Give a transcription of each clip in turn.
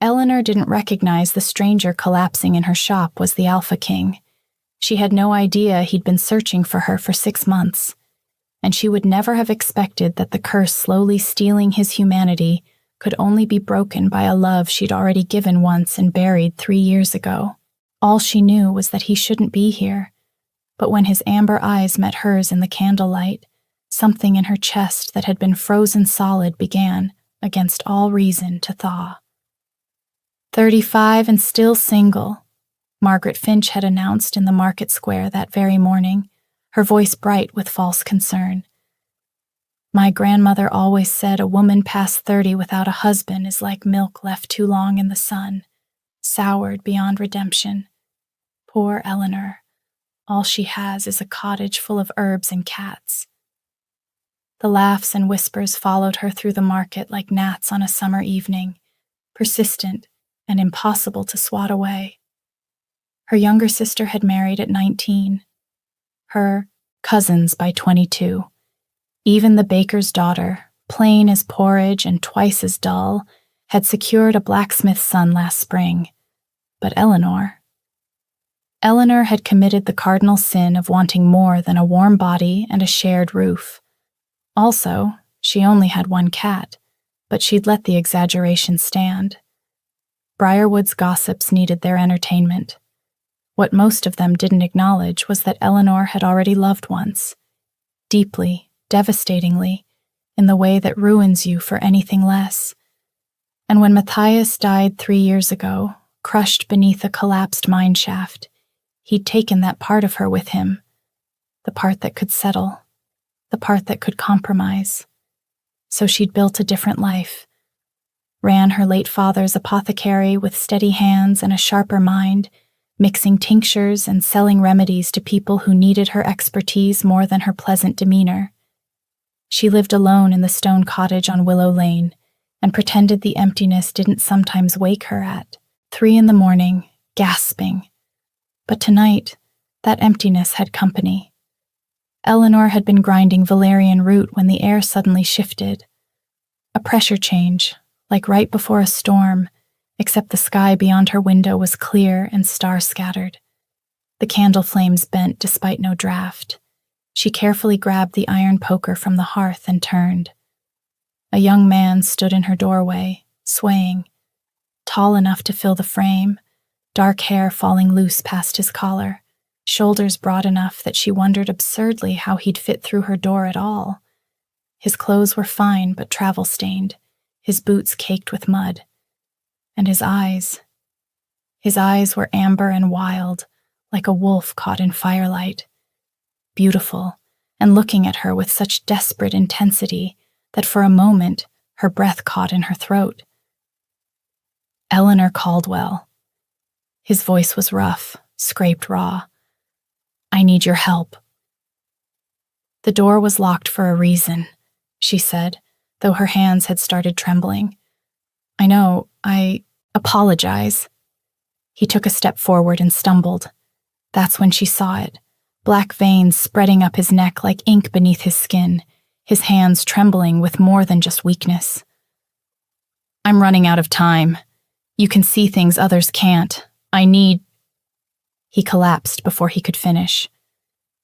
Eleanor didn't recognize the stranger collapsing in her shop was the Alpha King. She had no idea he'd been searching for her for 6 months, and she would never have expected that the curse slowly stealing his humanity could only be broken by a love she'd already given once and buried 3 years ago. All she knew was that he shouldn't be here, but when his amber eyes met hers in the candlelight, something in her chest that had been frozen solid began, against all reason, to thaw. 35 and still single, Margaret Finch had announced in the market square that very morning, her voice bright with false concern. My grandmother always said a woman past 30 without a husband is like milk left too long in the sun, soured beyond redemption. Poor Eleanor. All she has is a cottage full of herbs and cats. The laughs and whispers followed her through the market like gnats on a summer evening, persistent and impossible to swat away. Her younger sister had married at 19. Her cousins by 22. Even the baker's daughter, plain as porridge and twice as dull, had secured a blacksmith's son last spring. But Eleanor had committed the cardinal sin of wanting more than a warm body and a shared roof. Also, she only had 1 cat, but she'd let the exaggeration stand. Briarwood's gossips needed their entertainment. What most of them didn't acknowledge was that Eleanor had already loved once, deeply, devastatingly, in the way that ruins you for anything less. And when Matthias died 3 years ago, crushed beneath a collapsed mine shaft, he'd taken that part of her with him, the part that could settle, the part that could compromise. So she'd built a different life, ran her late father's apothecary with steady hands and a sharper mind, mixing tinctures and selling remedies to people who needed her expertise more than her pleasant demeanor. She lived alone in the stone cottage on Willow Lane and pretended the emptiness didn't sometimes wake her at 3 a.m, gasping. But tonight, that emptiness had company. Eleanor had been grinding valerian root when the air suddenly shifted. A pressure change, like right before a storm, except the sky beyond her window was clear and star-scattered. The candle flames bent despite no draft. She carefully grabbed the iron poker from the hearth and turned. A young man stood in her doorway, swaying, tall enough to fill the frame, dark hair falling loose past his collar, shoulders broad enough that she wondered absurdly how he'd fit through her door at all. His clothes were fine but travel-stained, his boots caked with mud. And his eyes were amber and wild, like a wolf caught in firelight. Beautiful, and looking at her with such desperate intensity that for a moment her breath caught in her throat. Eleanor Caldwell. His voice was rough, scraped raw. I need your help. The door was locked for a reason, she said, though her hands had started trembling. I know, I apologize. He took a step forward and stumbled. That's when she saw it, black veins spreading up his neck like ink beneath his skin, his hands trembling with more than just weakness. I'm running out of time. You can see things others can't. I need... He collapsed before he could finish.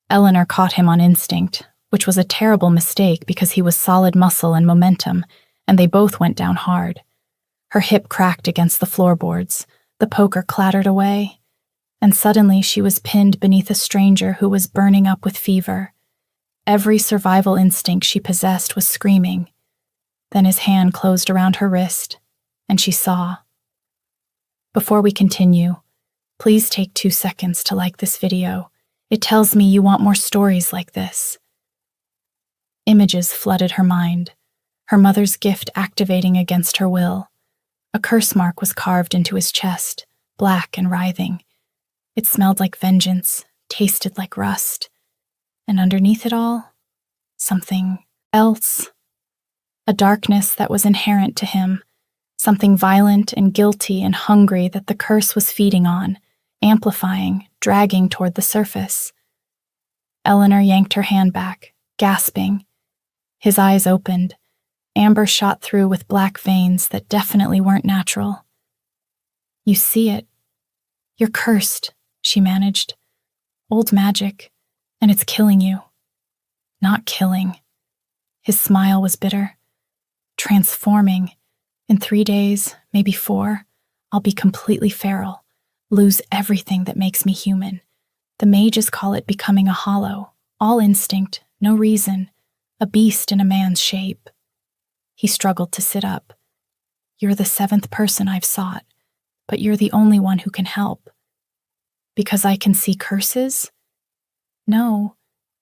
Eleanor caught him on instinct, which was a terrible mistake because he was solid muscle and momentum, and they both went down hard. Her hip cracked against the floorboards, the poker clattered away, and suddenly she was pinned beneath a stranger who was burning up with fever. Every survival instinct she possessed was screaming. Then his hand closed around her wrist, and she saw. Before we continue, please take 2 seconds to like this video. It tells me you want more stories like this. Images flooded her mind, her mother's gift activating against her will. A curse mark was carved into his chest, black and writhing. It smelled like vengeance, tasted like rust. And underneath it all, something else. A darkness that was inherent to him, something violent and guilty and hungry that the curse was feeding on, amplifying, dragging toward the surface. Eleanor yanked her hand back, gasping. His eyes opened. Amber shot through with black veins that definitely weren't natural. You see it. You're cursed, she managed. Old magic, and it's killing you. Not killing. His smile was bitter. Transforming. In 3 days, maybe 4, I'll be completely feral, lose everything that makes me human. The mages call it becoming a hollow, all instinct, no reason, a beast in a man's shape. He struggled to sit up. You're the 7th person I've sought, but you're the only one who can help. Because I can see curses? No,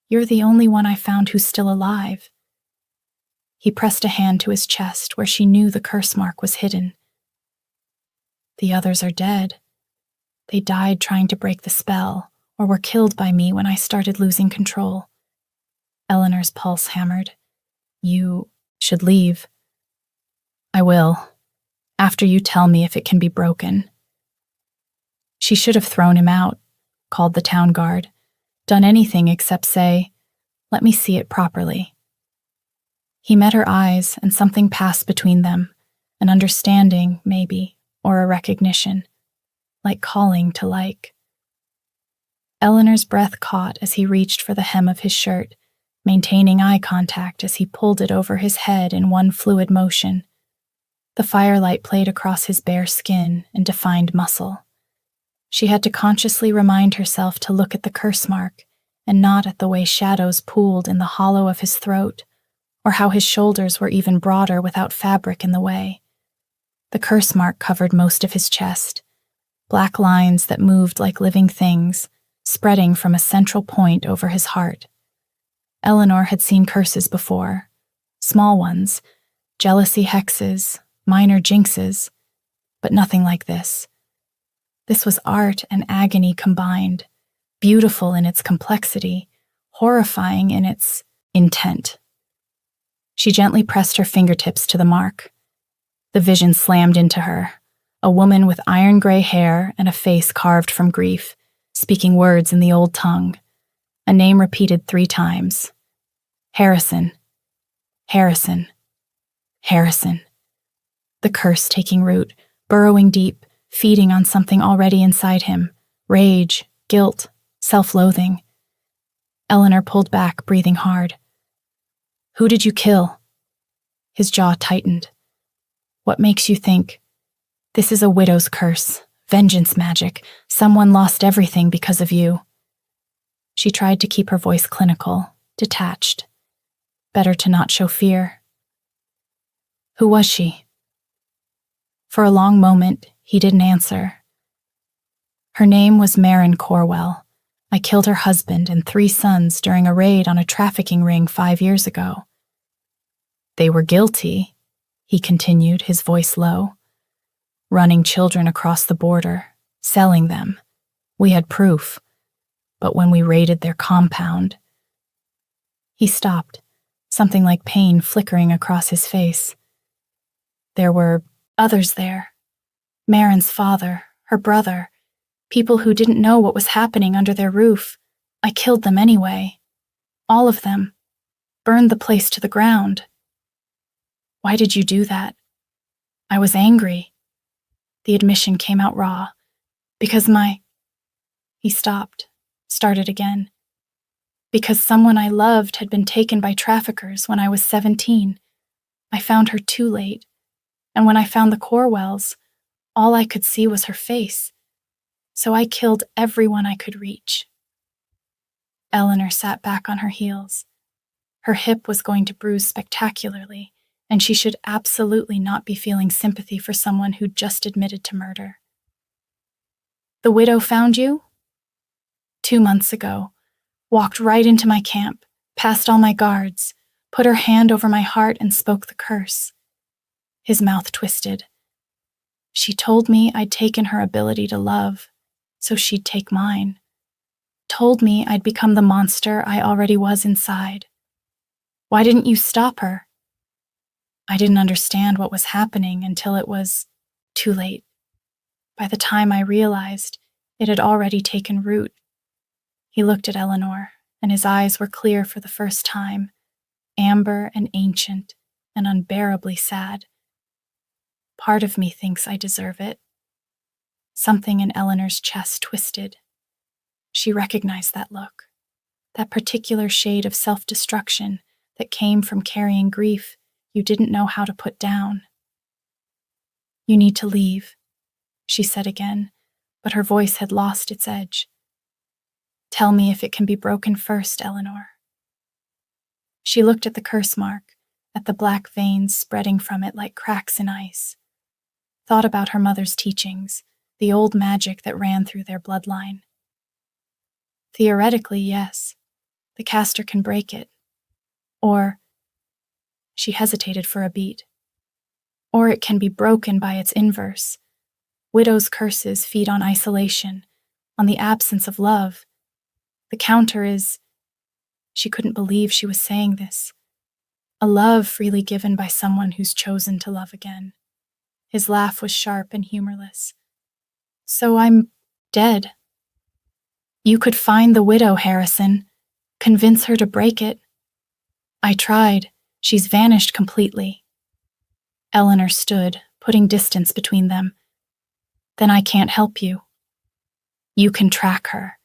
you're the only one I found who's still alive. He pressed a hand to his chest where she knew the curse mark was hidden. The others are dead. They died trying to break the spell, or were killed by me when I started losing control. Eleanor's pulse hammered. You should leave. I will, after you tell me if it can be broken. She should have thrown him out, called the town guard, done anything except say, "Let me see it properly." He met her eyes, and something passed between them, an understanding, maybe, or a recognition, like calling to like. Eleanor's breath caught as he reached for the hem of his shirt, maintaining eye contact as he pulled it over his head in one fluid motion. The firelight played across his bare skin and defined muscle. She had to consciously remind herself to look at the curse mark and not at the way shadows pooled in the hollow of his throat, or how his shoulders were even broader without fabric in the way. The curse mark covered most of his chest, black lines that moved like living things, spreading from a central point over his heart. Eleanor had seen curses before, small ones, jealousy hexes, minor jinxes, but nothing like this. This was art and agony combined, beautiful in its complexity, horrifying in its intent. She gently pressed her fingertips to the mark. The vision slammed into her, a woman with iron gray hair and a face carved from grief, speaking words in the old tongue, a name repeated 3 times. Harrison, Harrison, Harrison. The curse taking root, burrowing deep, feeding on something already inside him, rage, guilt, self-loathing. Eleanor pulled back, breathing hard. Who did you kill? His jaw tightened. What makes you think? This is a widow's curse, vengeance magic. Someone lost everything because of you. She tried to keep her voice clinical, detached. Better to not show fear. Who was she? For a long moment, he didn't answer. Her name was Marin Corwell. I killed her husband and 3 sons during a raid on a trafficking ring 5 years ago. They were guilty, he continued, his voice low. Running children across the border, selling them. We had proof. But when we raided their compound... He stopped, something like pain flickering across his face. There were others there. Marin's father, her brother, people who didn't know what was happening under their roof. I killed them anyway. All of them. Burned the place to the ground. Why did you do that? I was angry. The admission came out raw. Because He stopped, started again. Because someone I loved had been taken by traffickers when I was 17. I found her too late. And when I found the Corwells, all I could see was her face. So I killed everyone I could reach. Eleanor sat back on her heels. Her hip was going to bruise spectacularly, and she should absolutely not be feeling sympathy for someone who'd just admitted to murder. The widow found you? 2 months ago. Walked right into my camp, past all my guards, put her hand over my heart and spoke the curse. His mouth twisted. She told me I'd taken her ability to love, so she'd take mine. Told me I'd become the monster I already was inside. Why didn't you stop her? I didn't understand what was happening until it was too late. By the time I realized, it had already taken root. He looked at Eleanor, and his eyes were clear for the first time, amber and ancient and unbearably sad. Part of me thinks I deserve it. Something in Eleanor's chest twisted. She recognized that look, that particular shade of self-destruction that came from carrying grief you didn't know how to put down. "You need to leave," she said again, but her voice had lost its edge. "Tell me if it can be broken first, Eleanor." She looked at the curse mark, at the black veins spreading from it like cracks in ice, thought about her mother's teachings, the old magic that ran through their bloodline. Theoretically, yes, the caster can break it. Or, she hesitated for a beat, or it can be broken by its inverse. Widows' curses feed on isolation, on the absence of love. The counter is, she couldn't believe she was saying this, a love freely given by someone who's chosen to love again. His laugh was sharp and humorless. "So I'm dead." "You could find the widow, Harrison. Convince her to break it." "I tried. She's vanished completely." Eleanor stood, putting distance between them. "Then I can't help you." "You can track her.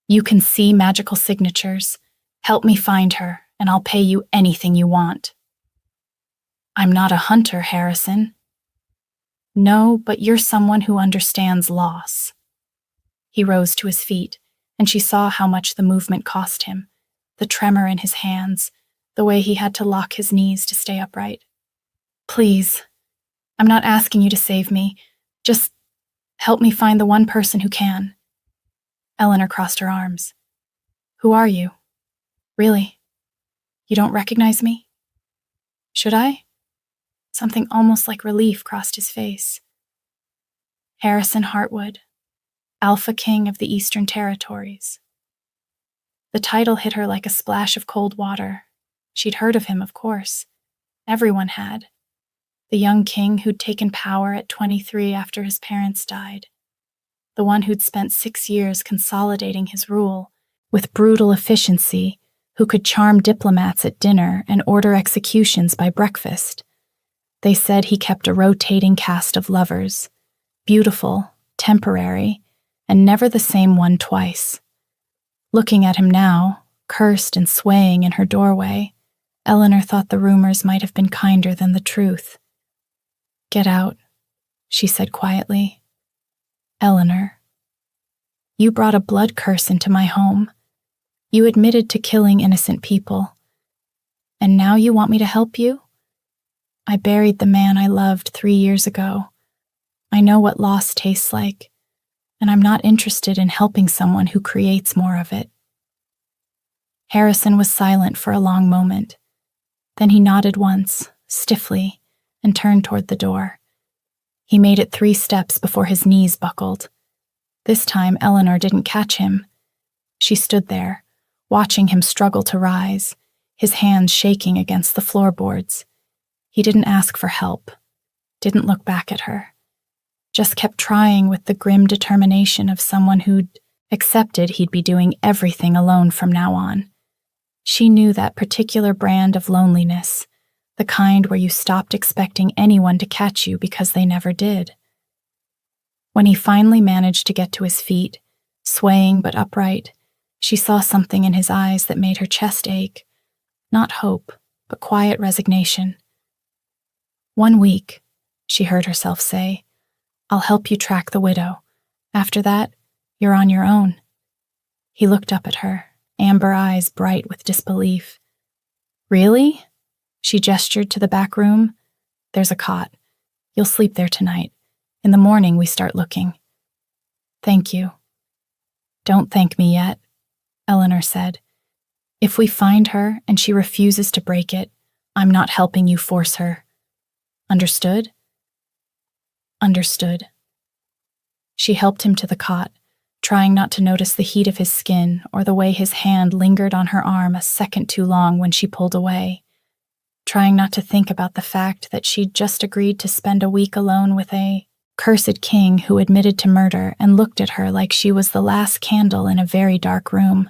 You can see magical signatures. Help me find her, and I'll pay you anything you want." "I'm not a hunter, Harrison." "No, but you're someone who understands loss." He rose to his feet, and she saw how much the movement cost him, the tremor in his hands, the way he had to lock his knees to stay upright. "Please, I'm not asking you to save me. Just help me find the one person who can." Eleanor crossed her arms. "Who are you? Really? You don't recognize me?" "Should I?" Something almost like relief crossed his face. "Harrison Hartwood, Alpha King of the Eastern Territories." The title hit her like a splash of cold water. She'd heard of him, of course. Everyone had. The young king who'd taken power at 23 after his parents died. The one who'd spent 6 years consolidating his rule with brutal efficiency, who could charm diplomats at dinner and order executions by breakfast. They said he kept a rotating cast of lovers, beautiful, temporary, and never the same one twice. Looking at him now, cursed and swaying in her doorway, Eleanor thought the rumors might have been kinder than the truth. "Get out," she said quietly. "Eleanor, you brought a blood curse into my home. You admitted to killing innocent people. And now you want me to help you? I buried the man I loved 3 years ago. I know what loss tastes like, and I'm not interested in helping someone who creates more of it." Harrison was silent for a long moment. Then he nodded once, stiffly, and turned toward the door. He made it 3 steps before his knees buckled. This time Eleanor didn't catch him. She stood there, watching him struggle to rise, his hands shaking against the floorboards. He didn't ask for help, didn't look back at her, just kept trying with the grim determination of someone who'd accepted he'd be doing everything alone from now on. She knew that particular brand of loneliness, the kind where you stopped expecting anyone to catch you because they never did. When he finally managed to get to his feet, swaying but upright, she saw something in his eyes that made her chest ache. Not hope, but quiet resignation. "1 week," she heard herself say. "I'll help you track the widow. After that, you're on your own." He looked up at her, amber eyes bright with disbelief. "Really?" She gestured to the back room. "There's a cot. You'll sleep there tonight. In the morning, we start looking." "Thank you." "Don't thank me yet," Eleanor said. "If we find her and she refuses to break it, I'm not helping you force her. Understood?" "Understood." She helped him to the cot, trying not to notice the heat of his skin or the way his hand lingered on her arm a second too long when she pulled away, trying not to think about the fact that she'd just agreed to spend a week alone with a cursed king who admitted to murder and looked at her like she was the last candle in a very dark room.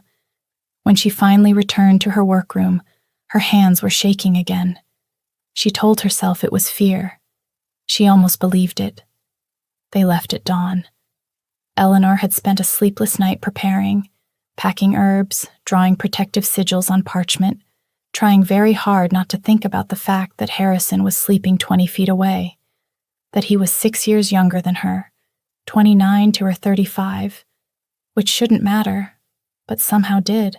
When she finally returned to her workroom, her hands were shaking again. She told herself it was fear. She almost believed it. They left at dawn. Eleanor had spent a sleepless night preparing, packing herbs, drawing protective sigils on parchment, trying very hard not to think about the fact that Harrison was sleeping 20 feet away, that he was 6 years younger than her, 29 to her 35, which shouldn't matter, but somehow did,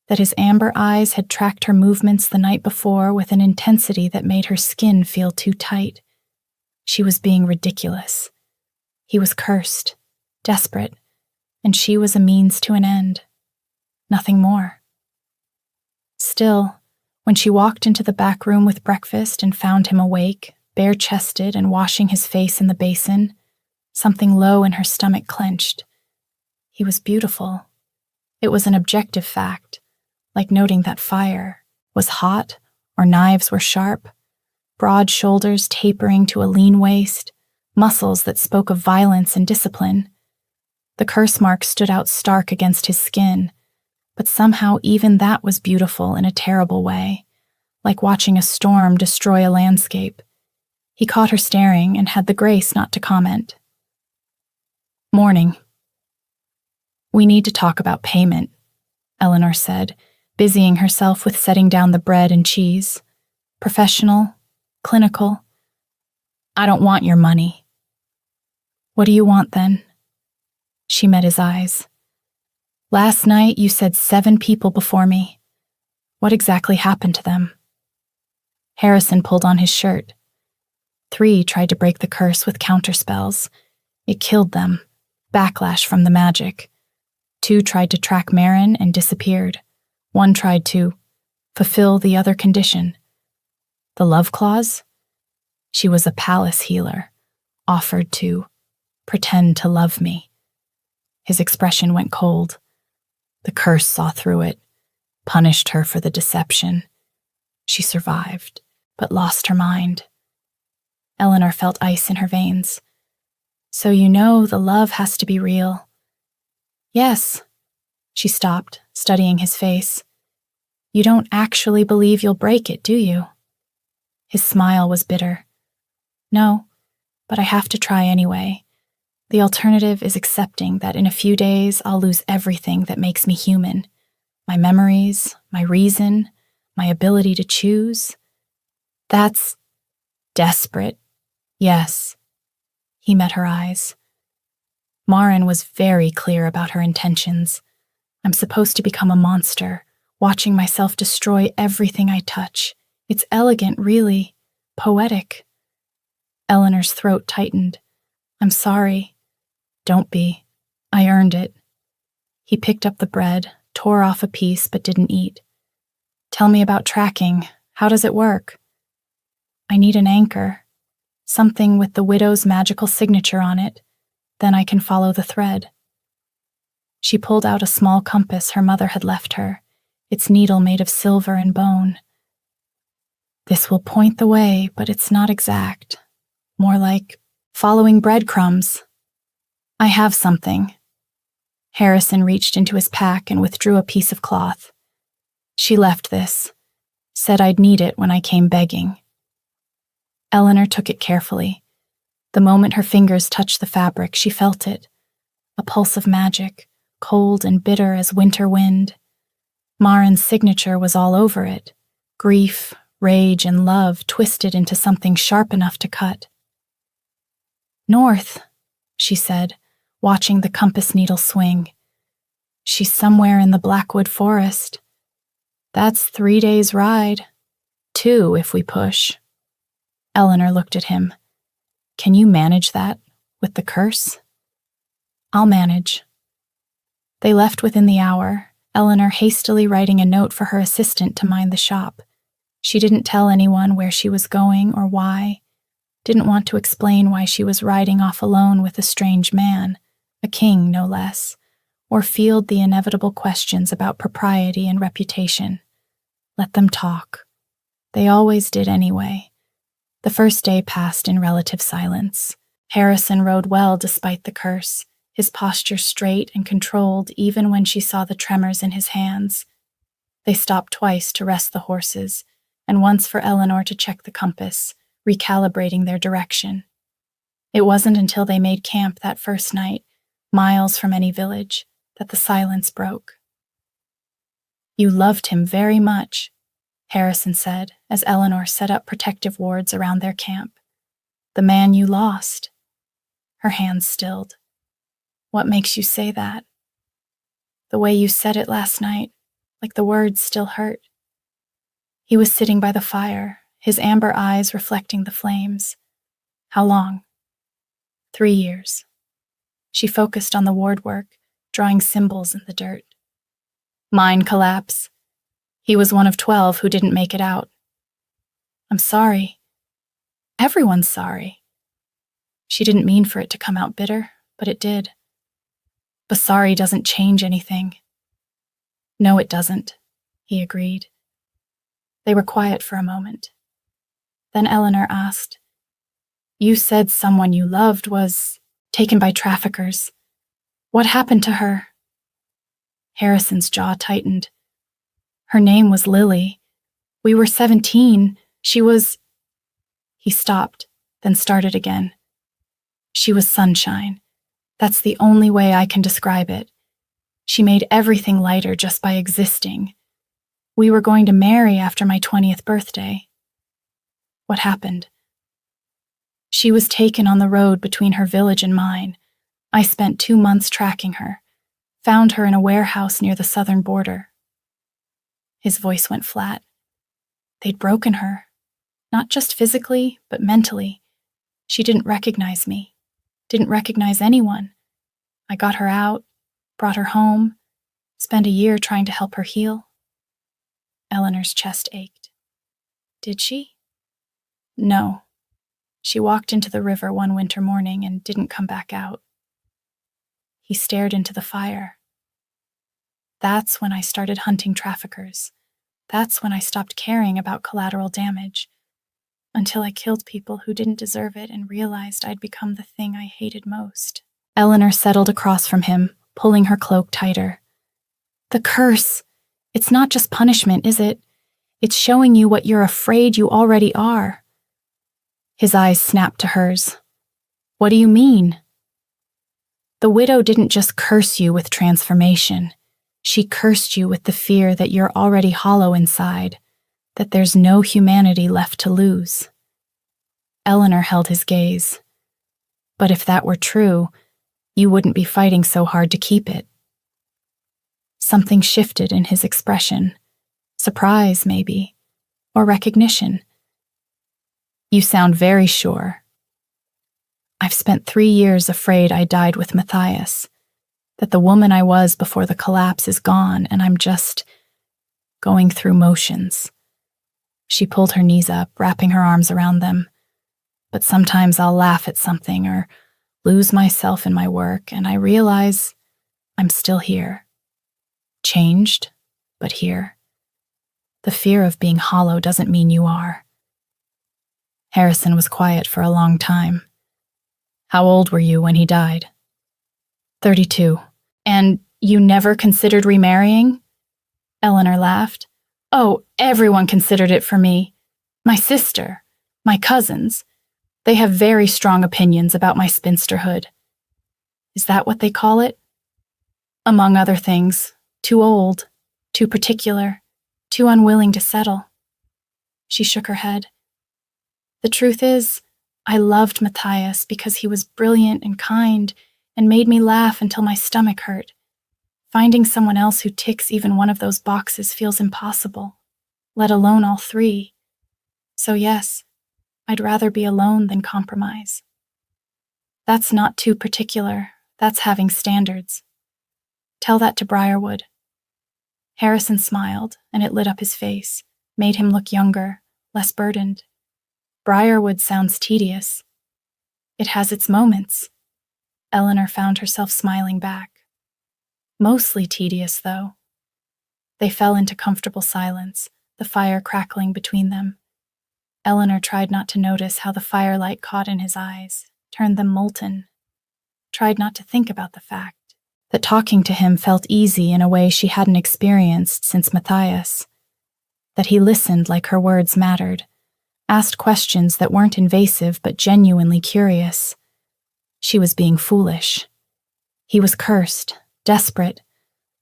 that his amber eyes had tracked her movements the night before with an intensity that made her skin feel too tight. She was being ridiculous. He was cursed, desperate, and she was a means to an end. Nothing more. Still, when she walked into the back room with breakfast and found him awake, bare-chested and washing his face in the basin, something low in her stomach clenched. He was beautiful. It was an objective fact, like noting that fire was hot or knives were sharp, broad shoulders tapering to a lean waist, muscles that spoke of violence and discipline. The curse mark stood out stark against his skin, but somehow even that was beautiful in a terrible way, like watching a storm destroy a landscape. He caught her staring and had the grace not to comment. Morning. We need to talk about payment, Eleanor said, busying herself with setting down the bread and cheese. Professional, clinical. I don't want your money. What do you want then? She met his eyes. Last night you said 7 people before me. What exactly happened to them? Harrison pulled on his shirt. 3 tried to break the curse with counterspells. It killed them. Backlash from the magic. 2 tried to track Marin and disappeared. 1 tried to fulfill the other condition. The love clause? She was a palace healer, offered to pretend to love me. His expression went cold. The curse saw through it, punished her for the deception. She survived, but lost her mind. Eleanor felt ice in her veins. So you know the love has to be real. Yes. She stopped, studying his face. You don't actually believe you'll break it, do you? His smile was bitter. No, but I have to try anyway. The alternative is accepting that in a few days I'll lose everything that makes me human. My memories, my reason, my ability to choose. That's desperate. Yes. He met her eyes. Marin was very clear about her intentions. I'm supposed to become a monster, watching myself destroy everything I touch. It's elegant, really. Poetic. Eleanor's throat tightened. I'm sorry. Don't be. I earned it. He picked up the bread, tore off a piece, but didn't eat. Tell me about tracking. How does it work? I need an anchor. Something with the widow's magical signature on it. Then I can follow the thread. She pulled out a small compass her mother had left her, its needle made of silver and bone. This will point the way, but it's not exact. More like following breadcrumbs. I have something. Harrison reached into his pack and withdrew a piece of cloth. She left this, said I'd need it when I came begging. Eleanor took it carefully. The moment her fingers touched the fabric, she felt it. A pulse of magic, cold and bitter as winter wind. Marin's signature was all over it. Grief, rage, and love twisted into something sharp enough to cut. North, she said, watching the compass needle swing. She's somewhere in the Blackwood Forest. That's 3 days' ride. 2 if we push. Eleanor looked at him. Can you manage that with the curse? I'll manage. They left within the hour, Eleanor hastily writing a note for her assistant to mind the shop. She didn't tell anyone where she was going or why, didn't want to explain why she was riding off alone with a strange man, a king no less, or field the inevitable questions about propriety and reputation. Let them talk. They always did anyway. The first day passed in relative silence. Harrison rode well despite the curse, his posture straight and controlled even when she saw the tremors in his hands. They stopped twice to rest the horses, and once for Eleanor to check the compass, recalibrating their direction. It wasn't until they made camp that first night, miles from any village, that the silence broke. "You loved him very much," Harrison said as Eleanor set up protective wards around their camp. "The man you lost." Her hands stilled. "What makes you say that?" "The way you said it last night, like the words still hurt." He was sitting by the fire, his amber eyes reflecting the flames. "How long?" 3 years. She focused on the ward work, drawing symbols in the dirt. "Mine collapse. He was one of 12 who didn't make it out." "I'm sorry." "Everyone's sorry." She didn't mean for it to come out bitter, but it did. "But sorry doesn't change anything." "No, it doesn't," he agreed. They were quiet for a moment. Then Eleanor asked, "You said someone you loved was taken by traffickers. What happened to her?" Harrison's jaw tightened. "Her name was Lily. We were 17. She was—" He stopped, then started again. "She was sunshine. That's the only way I can describe it. She made everything lighter just by existing. We were going to marry after my 20th birthday." "What happened?" "She was taken on the road between her village and mine. I spent 2 months tracking her, found her in a warehouse near the southern border." His voice went flat. "They'd broken her, not just physically, but mentally. She didn't recognize me, didn't recognize anyone. I got her out, brought her home, spent a year trying to help her heal." Eleanor's chest ached. "Did she?" "No. She walked into the river one winter morning and didn't come back out." He stared into the fire. "That's when I started hunting traffickers. That's when I stopped caring about collateral damage. Until I killed people who didn't deserve it and realized I'd become the thing I hated most." Eleanor settled across from him, pulling her cloak tighter. "The curse. It's not just punishment, is it? It's showing you what you're afraid you already are." His eyes snapped to hers. "What do you mean?" "The widow didn't just curse you with transformation. She cursed you with the fear that you're already hollow inside, that there's no humanity left to lose." Eleanor held his gaze. "But if that were true, you wouldn't be fighting so hard to keep it." Something shifted in his expression. Surprise, maybe, or recognition. "You sound very sure." "I've spent 3 years afraid I died with Matthias, that the woman I was before the collapse is gone and I'm just going through motions." She pulled her knees up, wrapping her arms around them. "But sometimes I'll laugh at something or lose myself in my work, and I realize I'm still here. Changed, but here. The fear of being hollow doesn't mean you are." Harrison was quiet for a long time. "How old were you when he died?" 32. "And you never considered remarrying?" Eleanor laughed. "Oh, everyone considered it for me. My sister, my cousins. They have very strong opinions about my spinsterhood." "Is that what they call it?" "Among other things. Too old, too particular, too unwilling to settle." She shook her head. "The truth is, I loved Matthias because he was brilliant and kind and made me laugh until my stomach hurt. Finding someone else who ticks even one of those boxes feels impossible, let alone all 3. So yes, I'd rather be alone than compromise." "That's not too particular. That's having standards. Tell that to Briarwood." Harrison smiled, and it lit up his face, made him look younger, less burdened. "Briarwood sounds tedious." "It has its moments." Eleanor found herself smiling back. "Mostly tedious, though." They fell into comfortable silence, the fire crackling between them. Eleanor tried not to notice how the firelight caught in his eyes, turned them molten. Tried not to think about the fact that talking to him felt easy in a way she hadn't experienced since Matthias. That he listened like her words mattered, asked questions that weren't invasive but genuinely curious. She was being foolish. He was cursed, desperate,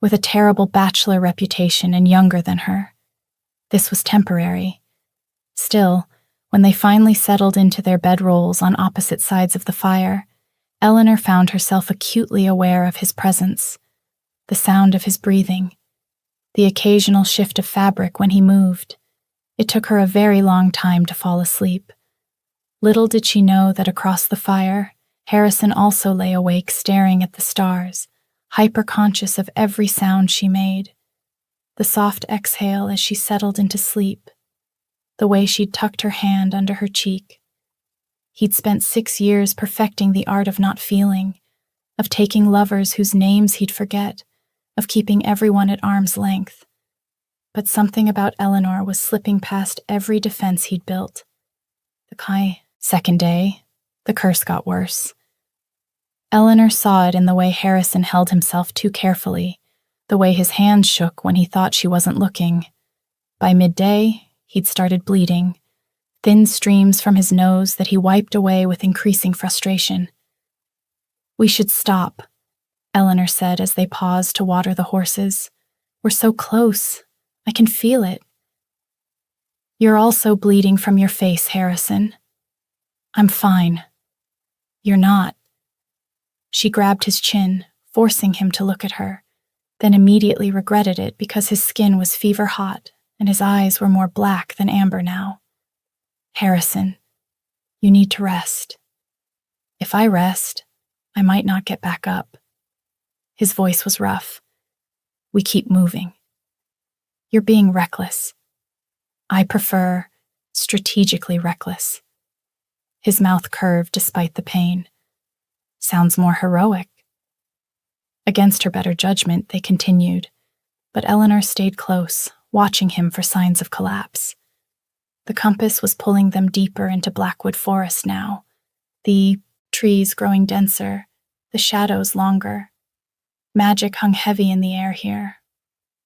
with a terrible bachelor reputation and younger than her. This was temporary. Still, when they finally settled into their bedrolls on opposite sides of the fire, Eleanor found herself acutely aware of his presence, the sound of his breathing, the occasional shift of fabric when he moved. It took her a very long time to fall asleep. Little did she know that across the fire, Harrison also lay awake staring at the stars, hyper-conscious of every sound she made. The soft exhale as she settled into sleep, the way she'd tucked her hand under her cheek. He'd spent 6 years perfecting the art of not feeling, of taking lovers whose names he'd forget, of keeping everyone at arm's length. But something about Eleanor was slipping past every defense he'd built. Second day, the curse got worse. Eleanor saw it in the way Harrison held himself too carefully, the way his hands shook when he thought she wasn't looking. By midday, he'd started bleeding, thin streams from his nose that he wiped away with increasing frustration. "We should stop," Eleanor said as they paused to water the horses. "We're so close. I can feel it." "You're also bleeding from your face, Harrison." "I'm fine." "You're not." She grabbed his chin, forcing him to look at her, then immediately regretted it because his skin was fever-hot and his eyes were more black than amber now. "Harrison, you need to rest." "If I rest, I might not get back up." His voice was rough. "We keep moving." "You're being reckless." "I prefer strategically reckless." His mouth curved despite the pain. "Sounds more heroic." Against her better judgment, they continued, but Eleanor stayed close, watching him for signs of collapse. The compass was pulling them deeper into Blackwood Forest now, the trees growing denser, the shadows longer. Magic hung heavy in the air here.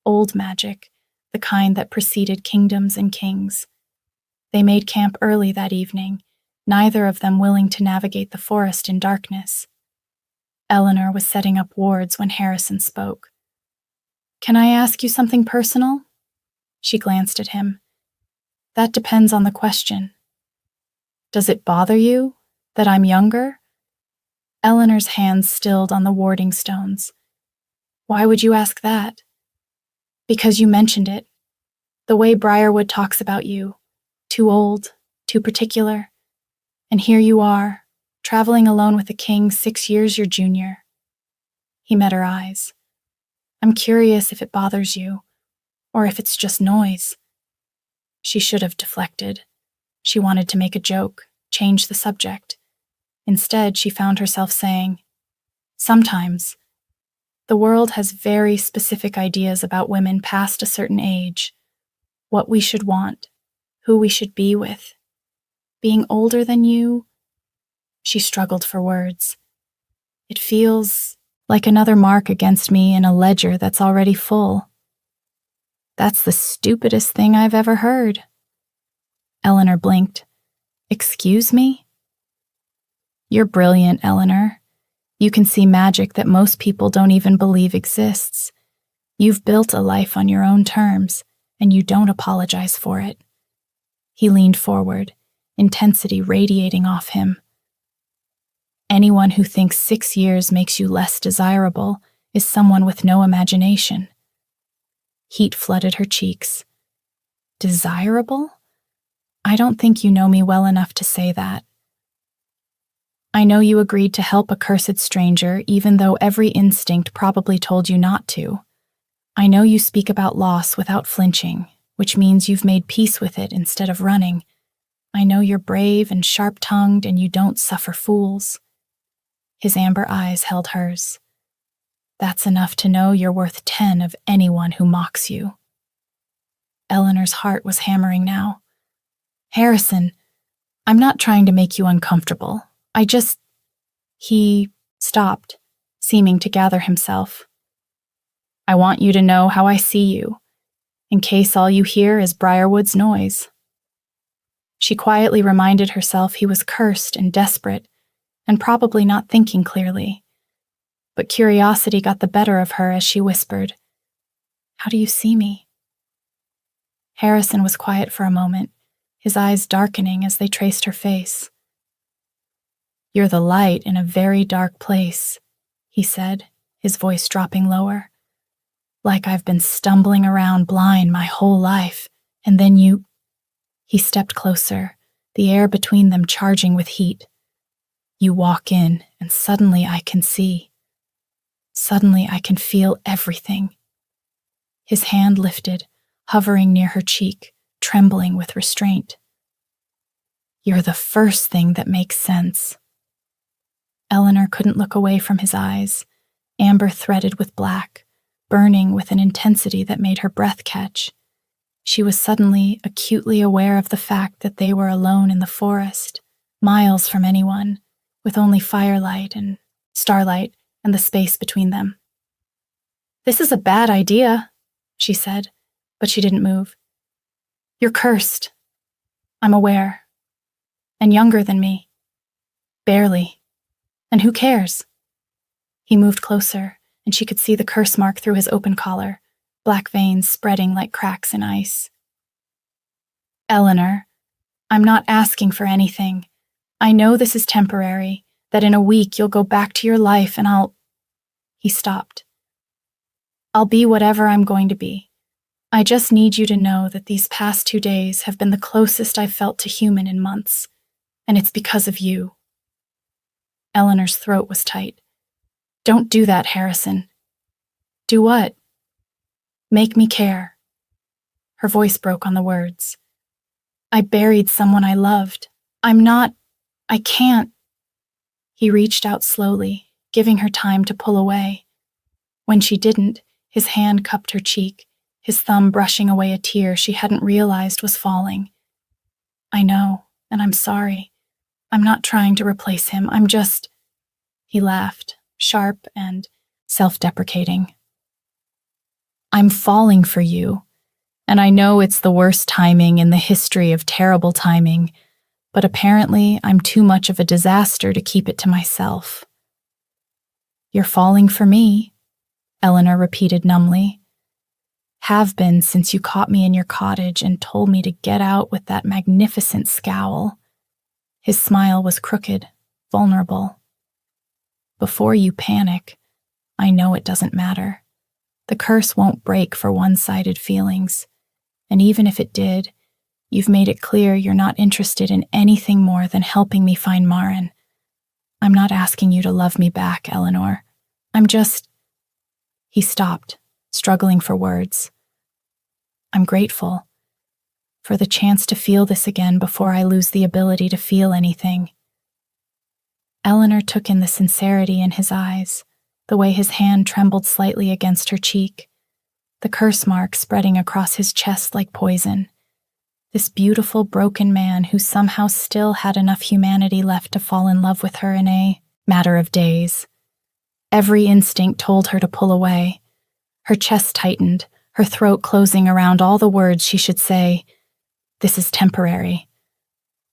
Old magic, the kind that preceded kingdoms and kings. They made camp early that evening, neither of them willing to navigate the forest in darkness. Eleanor was setting up wards when Harrison spoke. "Can I ask you something personal?" She glanced at him. "That depends on the question." "Does it bother you that I'm younger?" Eleanor's hands stilled on the warding stones. "Why would you ask that?" "Because you mentioned it. The way Briarwood talks about you. Too old, too particular. And here you are, traveling alone with a king 6 years your junior." He met her eyes. "I'm curious if it bothers you, or if it's just noise." She should have deflected. She wanted to make a joke, change the subject. Instead, she found herself saying, "Sometimes. The world has very specific ideas about women past a certain age, what we should want, who we should be with. Being older than you," she struggled for words, "it feels like another mark against me in a ledger that's already full." "That's the stupidest thing I've ever heard." Eleanor blinked. "Excuse me?" "You're brilliant, Eleanor. You can see magic that most people don't even believe exists. You've built a life on your own terms, and you don't apologize for it." He leaned forward, intensity radiating off him. "Anyone who thinks 6 years makes you less desirable is someone with no imagination." Heat flooded her cheeks. "Desirable? I don't think you know me well enough to say that. I know you agreed to help a cursed stranger even though every instinct probably told you not to. I know you speak about loss without flinching, which means you've made peace with it instead of running. I know you're brave and sharp-tongued and you don't suffer fools." His amber eyes held hers. "That's enough to know you're worth 10 of anyone who mocks you." Eleanor's heart was hammering now. "Harrison, I'm not trying to make you uncomfortable. He stopped, seeming to gather himself. "I want you to know how I see you, in case all you hear is Briarwood's noise." She quietly reminded herself he was cursed and desperate, and probably not thinking clearly. but curiosity got the better of her as she whispered, "How do you see me?" Harrison was quiet for a moment, his eyes darkening as they traced her face. "You're the light in a very dark place," he said, his voice dropping lower. "Like I've been stumbling around blind my whole life, and then you—" He stepped closer, the air between them charging with heat. "You walk in, and suddenly I can see. Suddenly I can feel everything." His hand lifted, hovering near her cheek, trembling with restraint. "You're the first thing that makes sense." Eleanor couldn't look away from his eyes, amber threaded with black, burning with an intensity that made her breath catch. She was suddenly acutely aware of the fact that they were alone in the forest, miles from anyone, with only firelight and starlight and the space between them. "This is a bad idea," she said, but she didn't move. "You're cursed. I'm aware. And younger than me. Barely. And who cares?" He moved closer, and she could see the curse mark through his open collar, black veins spreading like cracks in ice. "Eleanor, I'm not asking for anything. I know this is temporary, that in a week you'll go back to your life and I'll—" He stopped. "I'll be whatever I'm going to be. I just need you to know that these past 2 days have been the closest I've felt to human in months, and it's because of you." Eleanor's throat was tight. "Don't do that, Harrison." "Do what?" "Make me care." Her voice broke on the words. "I buried someone I loved. I can't." He reached out slowly, giving her time to pull away. When she didn't, his hand cupped her cheek, his thumb brushing away a tear she hadn't realized was falling. "I know, and I'm sorry. I'm not trying to replace him. I'm just—" He laughed, sharp and self-deprecating. "I'm falling for you, and I know it's the worst timing in the history of terrible timing, but apparently I'm too much of a disaster to keep it to myself." "You're falling for me," Eleanor repeated numbly. "Have been since you caught me in your cottage and told me to get out with that magnificent scowl." His smile was crooked, vulnerable. "Before you panic, I know it doesn't matter. The curse won't break for one-sided feelings, and even if it did, you've made it clear you're not interested in anything more than helping me find Maren. I'm not asking you to love me back, Eleanor. I'm just—" He stopped, struggling for words. "I'm grateful for the chance to feel this again before I lose the ability to feel anything." Eleanor took in the sincerity in his eyes, the way his hand trembled slightly against her cheek, the curse mark spreading across his chest like poison. This beautiful, broken man who somehow still had enough humanity left to fall in love with her in a matter of days. Every instinct told her to pull away. Her chest tightened, her throat closing around all the words she should say. "This is temporary.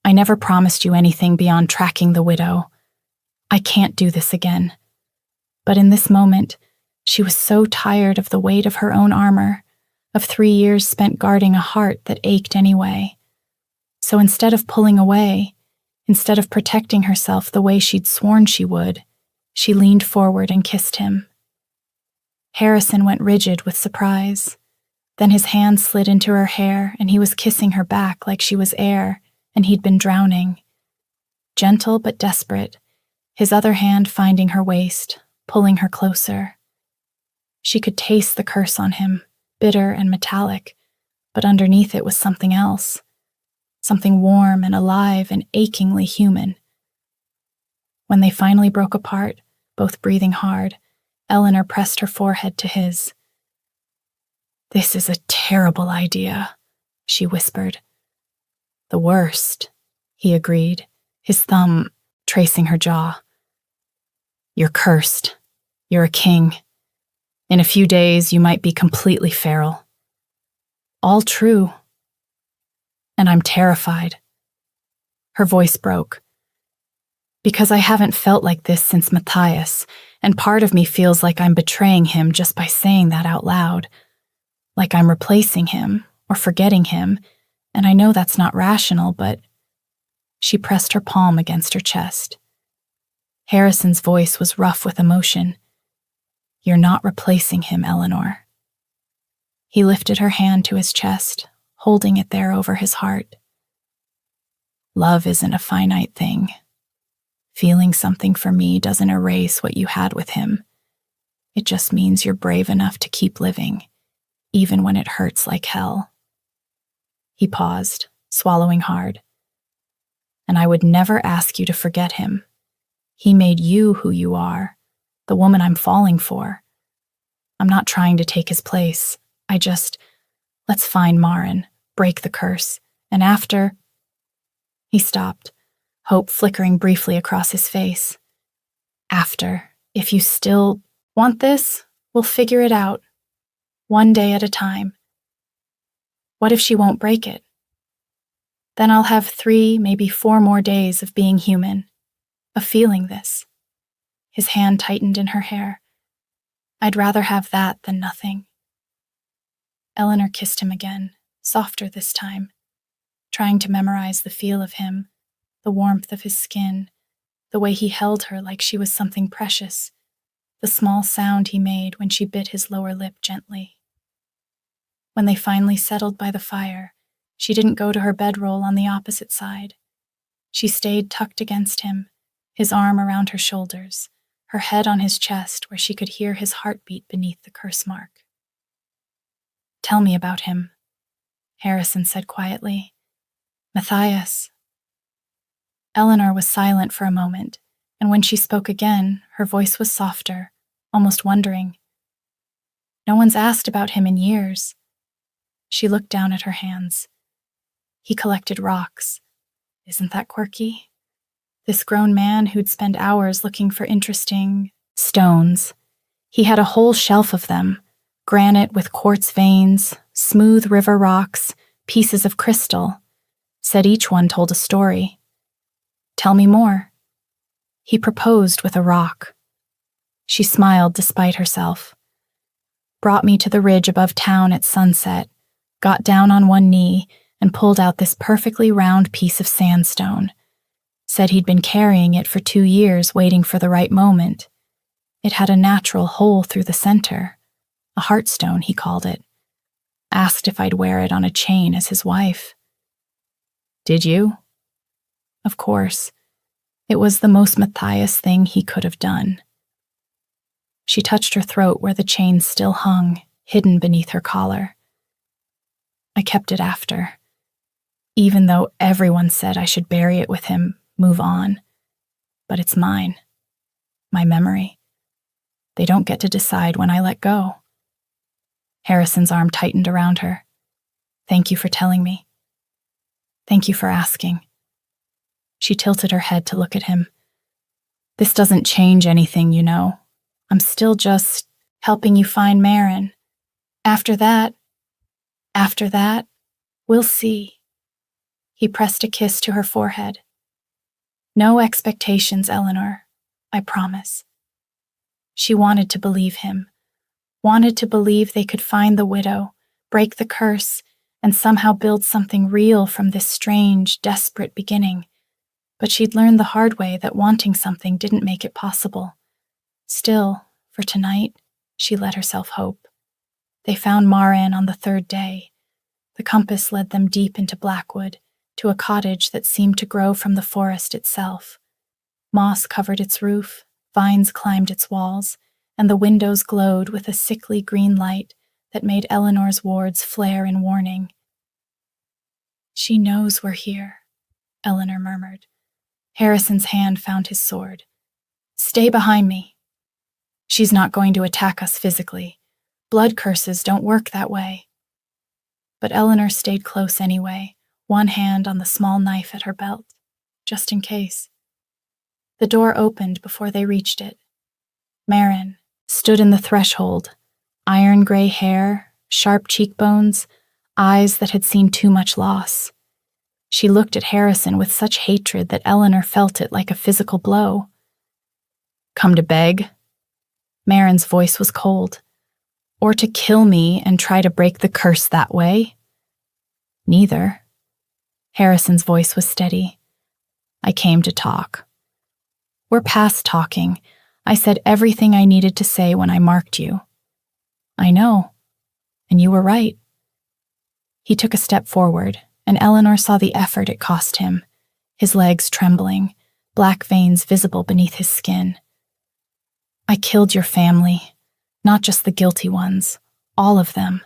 I never promised you anything beyond tracking the widow. I can't do this again." But in this moment, she was so tired of the weight of her own armor, of 3 years spent guarding a heart that ached anyway. So instead of pulling away, instead of protecting herself the way she'd sworn she would, she leaned forward and kissed him. Harrison went rigid with surprise. Then his hand slid into her hair, and he was kissing her back like she was air, and he'd been drowning. Gentle but desperate, his other hand finding her waist, pulling her closer. She could taste the curse on him, bitter and metallic, but underneath it was something else, something warm and alive and achingly human. When they finally broke apart, both breathing hard, Eleanor pressed her forehead to his. "This is a terrible idea," she whispered. "The worst," he agreed, his thumb tracing her jaw. "You're cursed. You're a king. In a few days, you might be completely feral." "All true. And I'm terrified." Her voice broke. Because I haven't felt like this since Matthias, and part of me feels like I'm betraying him just by saying that out loud. Like I'm replacing him or forgetting him, and I know that's not rational, but... She pressed her palm against her chest. Harrison's voice was rough with emotion. You're not replacing him, Eleanor. He lifted her hand to his chest, holding it there over his heart. Love isn't a finite thing. Feeling something for me doesn't erase what you had with him. It just means you're brave enough to keep living, even when it hurts like hell. He paused, swallowing hard. And I would never ask you to forget him. He made you who you are, the woman I'm falling for. I'm not trying to take his place. Let's find Maren, break the curse, and after... He stopped, hope flickering briefly across his face. After, if you still want this, we'll figure it out, one day at a time. What if she won't break it? Then I'll have 3, maybe 4 more days of being human, of feeling this. His hand tightened in her hair. I'd rather have that than nothing. Eleanor kissed him again, softer this time, trying to memorize the feel of him, the warmth of his skin, the way he held her like she was something precious, the small sound he made when she bit his lower lip gently. When they finally settled by the fire, she didn't go to her bedroll on the opposite side. She stayed tucked against him, his arm around her shoulders, her head on his chest where she could hear his heartbeat beneath the curse mark. Tell me about him, Harrison said quietly. Matthias. Eleanor was silent for a moment, and when she spoke again, her voice was softer, almost wondering. No one's asked about him in years. She looked down at her hands. He collected rocks. Isn't that quirky? This grown man who'd spend hours looking for interesting stones. He had a whole shelf of them, granite with quartz veins, smooth river rocks, pieces of crystal. Said each one told a story. Tell me more. He proposed with a rock. She smiled despite herself. Brought me to the ridge above town at sunset, got down on one knee, and pulled out this perfectly round piece of sandstone. Said he'd been carrying it for 2 years, waiting for the right moment. It had a natural hole through the center. A heartstone, he called it. Asked if I'd wear it on a chain as his wife. Did you? Of course. It was the most Matthias thing he could have done. She touched her throat where the chain still hung, hidden beneath her collar. I kept it after. Even though everyone said I should bury it with him, move on. But it's mine. My memory. They don't get to decide when I let go. Harrison's arm tightened around her. Thank you for telling me. Thank you for asking. She tilted her head to look at him. This doesn't change anything, you know. I'm still just helping you find Maren. After that, we'll see. He pressed a kiss to her forehead. No expectations, Eleanor. I promise. She wanted to believe him, wanted to believe they could find the widow, break the curse, and somehow build something real from this strange, desperate beginning. But she'd learned the hard way that wanting something didn't make it possible. Still, for tonight, she let herself hope. They found Maren on the 3rd day. The compass led them deep into Blackwood, to a cottage that seemed to grow from the forest itself. Moss covered its roof, vines climbed its walls, and the windows glowed with a sickly green light that made Eleanor's wards flare in warning. She knows we're here, Eleanor murmured. Harrison's hand found his sword. Stay behind me. She's not going to attack us physically. Blood curses don't work that way. But Eleanor stayed close anyway, one hand on the small knife at her belt, just in case. The door opened before they reached it. Maren stood in the threshold, iron gray hair, sharp cheekbones, eyes that had seen too much loss. She looked at Harrison with such hatred that Eleanor felt it like a physical blow. Come to beg? Marin's voice was cold. Or to kill me and try to break the curse that way? Neither. Harrison's voice was steady. I came to talk. We're past talking. I said everything I needed to say when I marked you. I know, and you were right. He took a step forward, and Eleanor saw the effort it cost him, his legs trembling, black veins visible beneath his skin. I killed your family, not just the guilty ones, all of them.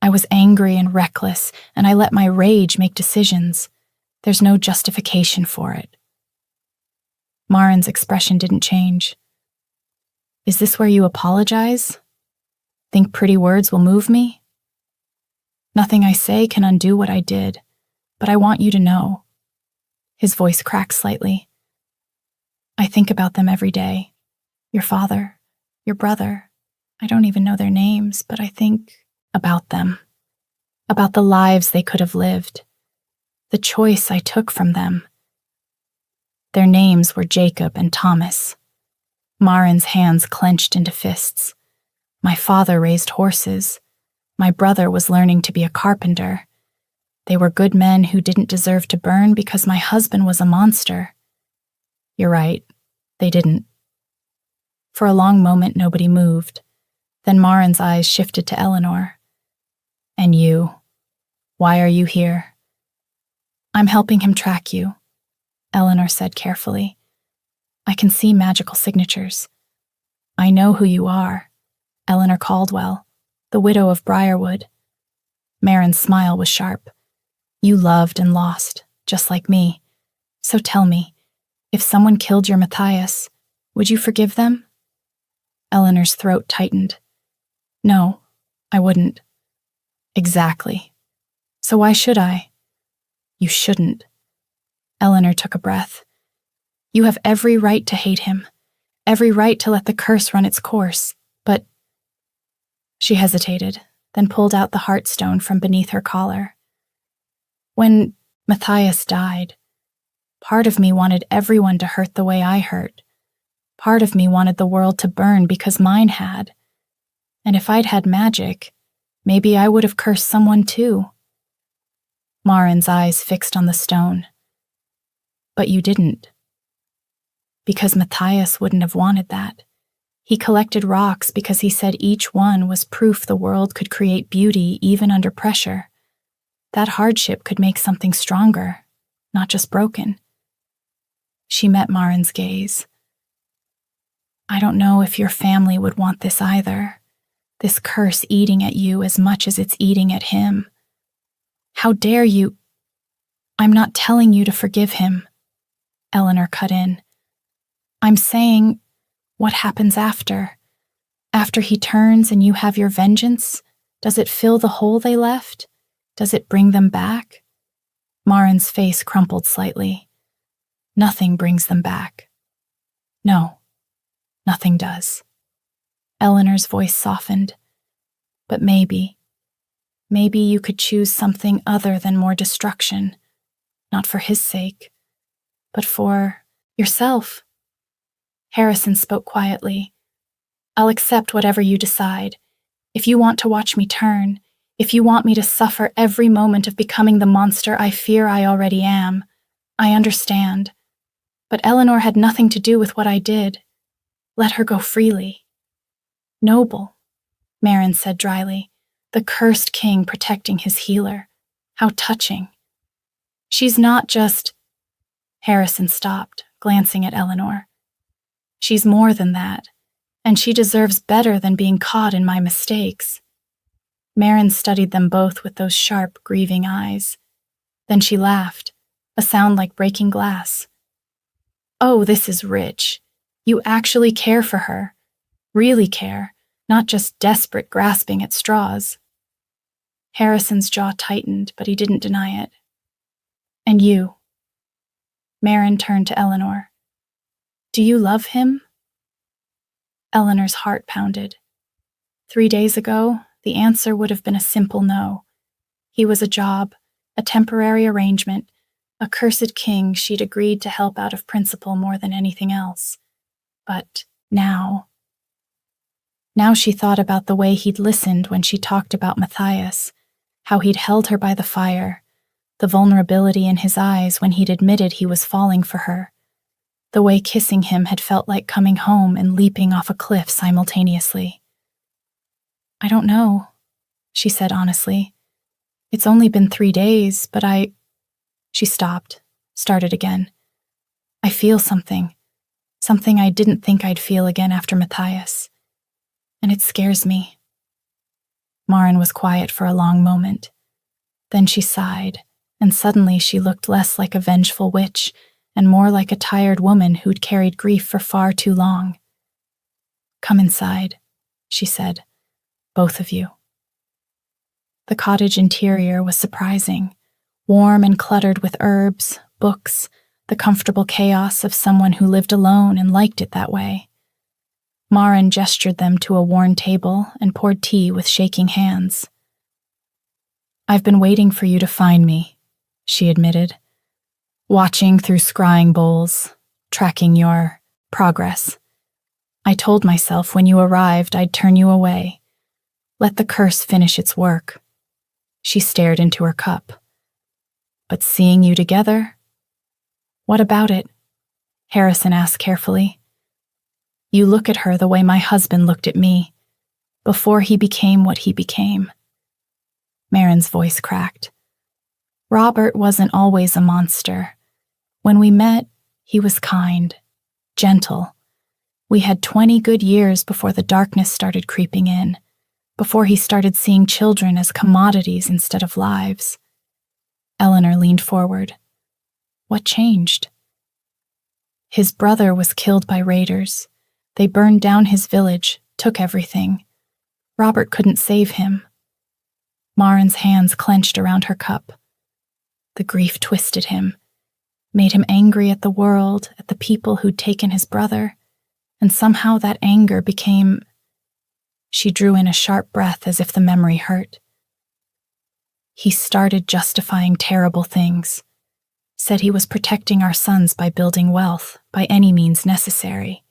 I was angry and reckless, and I let my rage make decisions. There's no justification for it. Marin's expression didn't change. Is this where you apologize? Think pretty words will move me? Nothing I say can undo what I did, but I want you to know. His voice cracked slightly. I think about them every day. Your father, your brother. I don't even know their names, but I think about them. About the lives they could have lived. The choice I took from them. Their names were Jacob and Thomas. Marin's hands clenched into fists. My father raised horses. My brother was learning to be a carpenter. They were good men who didn't deserve to burn because my husband was a monster. You're right, they didn't. For a long moment, nobody moved. Then Marin's eyes shifted to Eleanor. And you? Why are you here? I'm helping him track you, Eleanor said carefully. I can see magical signatures. I know who you are, Eleanor Caldwell, the widow of Briarwood. Marin's smile was sharp. You loved and lost, just like me. So tell me, if someone killed your Matthias, would you forgive them? Eleanor's throat tightened. No, I wouldn't. Exactly. So why should I? You shouldn't. Eleanor took a breath. You have every right to hate him, every right to let the curse run its course, but... She hesitated, then pulled out the heartstone from beneath her collar. When Matthias died, part of me wanted everyone to hurt the way I hurt. Part of me wanted the world to burn because mine had. And if I'd had magic, maybe I would have cursed someone too. Marin's eyes fixed on the stone. But you didn't. Because Matthias wouldn't have wanted that. He collected rocks because he said each one was proof the world could create beauty even under pressure. That hardship could make something stronger, not just broken. She met Marin's gaze. I don't know if your family would want this either. This curse eating at you as much as it's eating at him. How dare you? I'm not telling you to forgive him, Eleanor cut in. I'm saying, what happens after? After he turns and you have your vengeance, does it fill the hole they left? Does it bring them back? Marin's face crumpled slightly. Nothing brings them back. No, nothing does. Eleanor's voice softened. But maybe you could choose something other than more destruction, not for his sake, but for yourself. Harrison spoke quietly. I'll accept whatever you decide. If you want to watch me turn, if you want me to suffer every moment of becoming the monster I fear I already am, I understand. But Eleanor had nothing to do with what I did. Let her go freely. Noble, Marin said dryly, the cursed king protecting his healer. How touching. She's not just... Harrison stopped, glancing at Eleanor. She's more than that, and she deserves better than being caught in my mistakes. Marin studied them both with those sharp, grieving eyes. Then she laughed, a sound like breaking glass. Oh, this is rich. You actually care for her. Really care, not just desperate grasping at straws. Harrison's jaw tightened, but he didn't deny it. And you? Marin turned to Eleanor. Do you love him? Eleanor's heart pounded. 3 days ago, the answer would have been a simple no. He was a job, A temporary arrangement, a cursed king she'd agreed to help out of principle more than anything else. But now she thought about the way he'd listened when she talked about Matthias, how he'd held her by the fire, the vulnerability in his eyes when he'd admitted he was falling for her, the way kissing him had felt like coming home and leaping off a cliff simultaneously. "I don't know," she said honestly. "It's only been 3 days, but She stopped, started again. "I feel something I didn't think I'd feel again after Matthias. And it scares me." Maren was quiet for a long moment. Then she sighed, and suddenly she looked less like a vengeful witch and more like a tired woman who'd carried grief for far too long. "Come inside," she said, "both of you." The cottage interior was surprising, warm and cluttered with herbs, books, the comfortable chaos of someone who lived alone and liked it that way. Maren gestured them to a worn table and poured tea with shaking hands. "I've been waiting for you to find me," she admitted, "watching through scrying bowls, tracking your progress. I told myself when you arrived I'd turn you away. Let the curse finish its work." She stared into her cup. "But seeing you together?" "What about it?" Harrison asked carefully. "You look at her the way my husband looked at me, before he became what he became." Maren's voice cracked. "Robert wasn't always a monster. When we met, he was kind, gentle. We had 20 good years before the darkness started creeping in, before he started seeing children as commodities instead of lives." Eleanor leaned forward. "What changed?" "His brother was killed by raiders. They burned down his village, took everything. Robert couldn't save him." Maren's hands clenched around her cup. The grief twisted him, made him angry at the world, at the people who'd taken his brother, and somehow that anger became... She drew in a sharp breath as if the memory hurt. "He started justifying terrible things, said he was protecting our sons by building wealth, by any means necessary.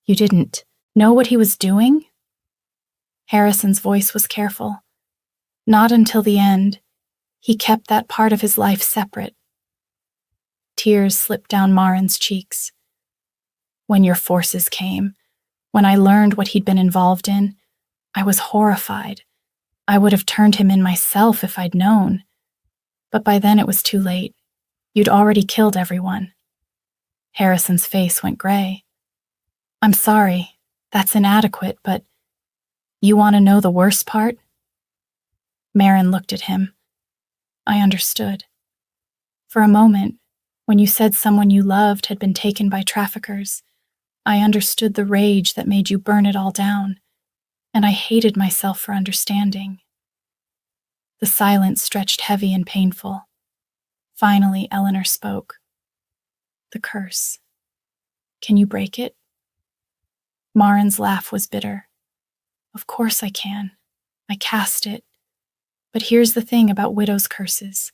You didn't know what he was doing?" Harrison's voice was careful. "Not until the end. He kept that part of his life separate." Tears slipped down Maren's cheeks. "When your forces came, when I learned what he'd been involved in, I was horrified. I would have turned him in myself if I'd known. But by then it was too late. You'd already killed everyone." Harrison's face went gray. "I'm sorry, that's inadequate, but you want to know the worst part?" Maren looked at him. "I understood. For a moment, when you said someone you loved had been taken by traffickers, I understood the rage that made you burn it all down, and I hated myself for understanding." The silence stretched heavy and painful. Finally, Eleanor spoke. "The curse. Can you break it?" Maren's laugh was bitter. "Of course I can. I cast it. But here's the thing about widows' curses.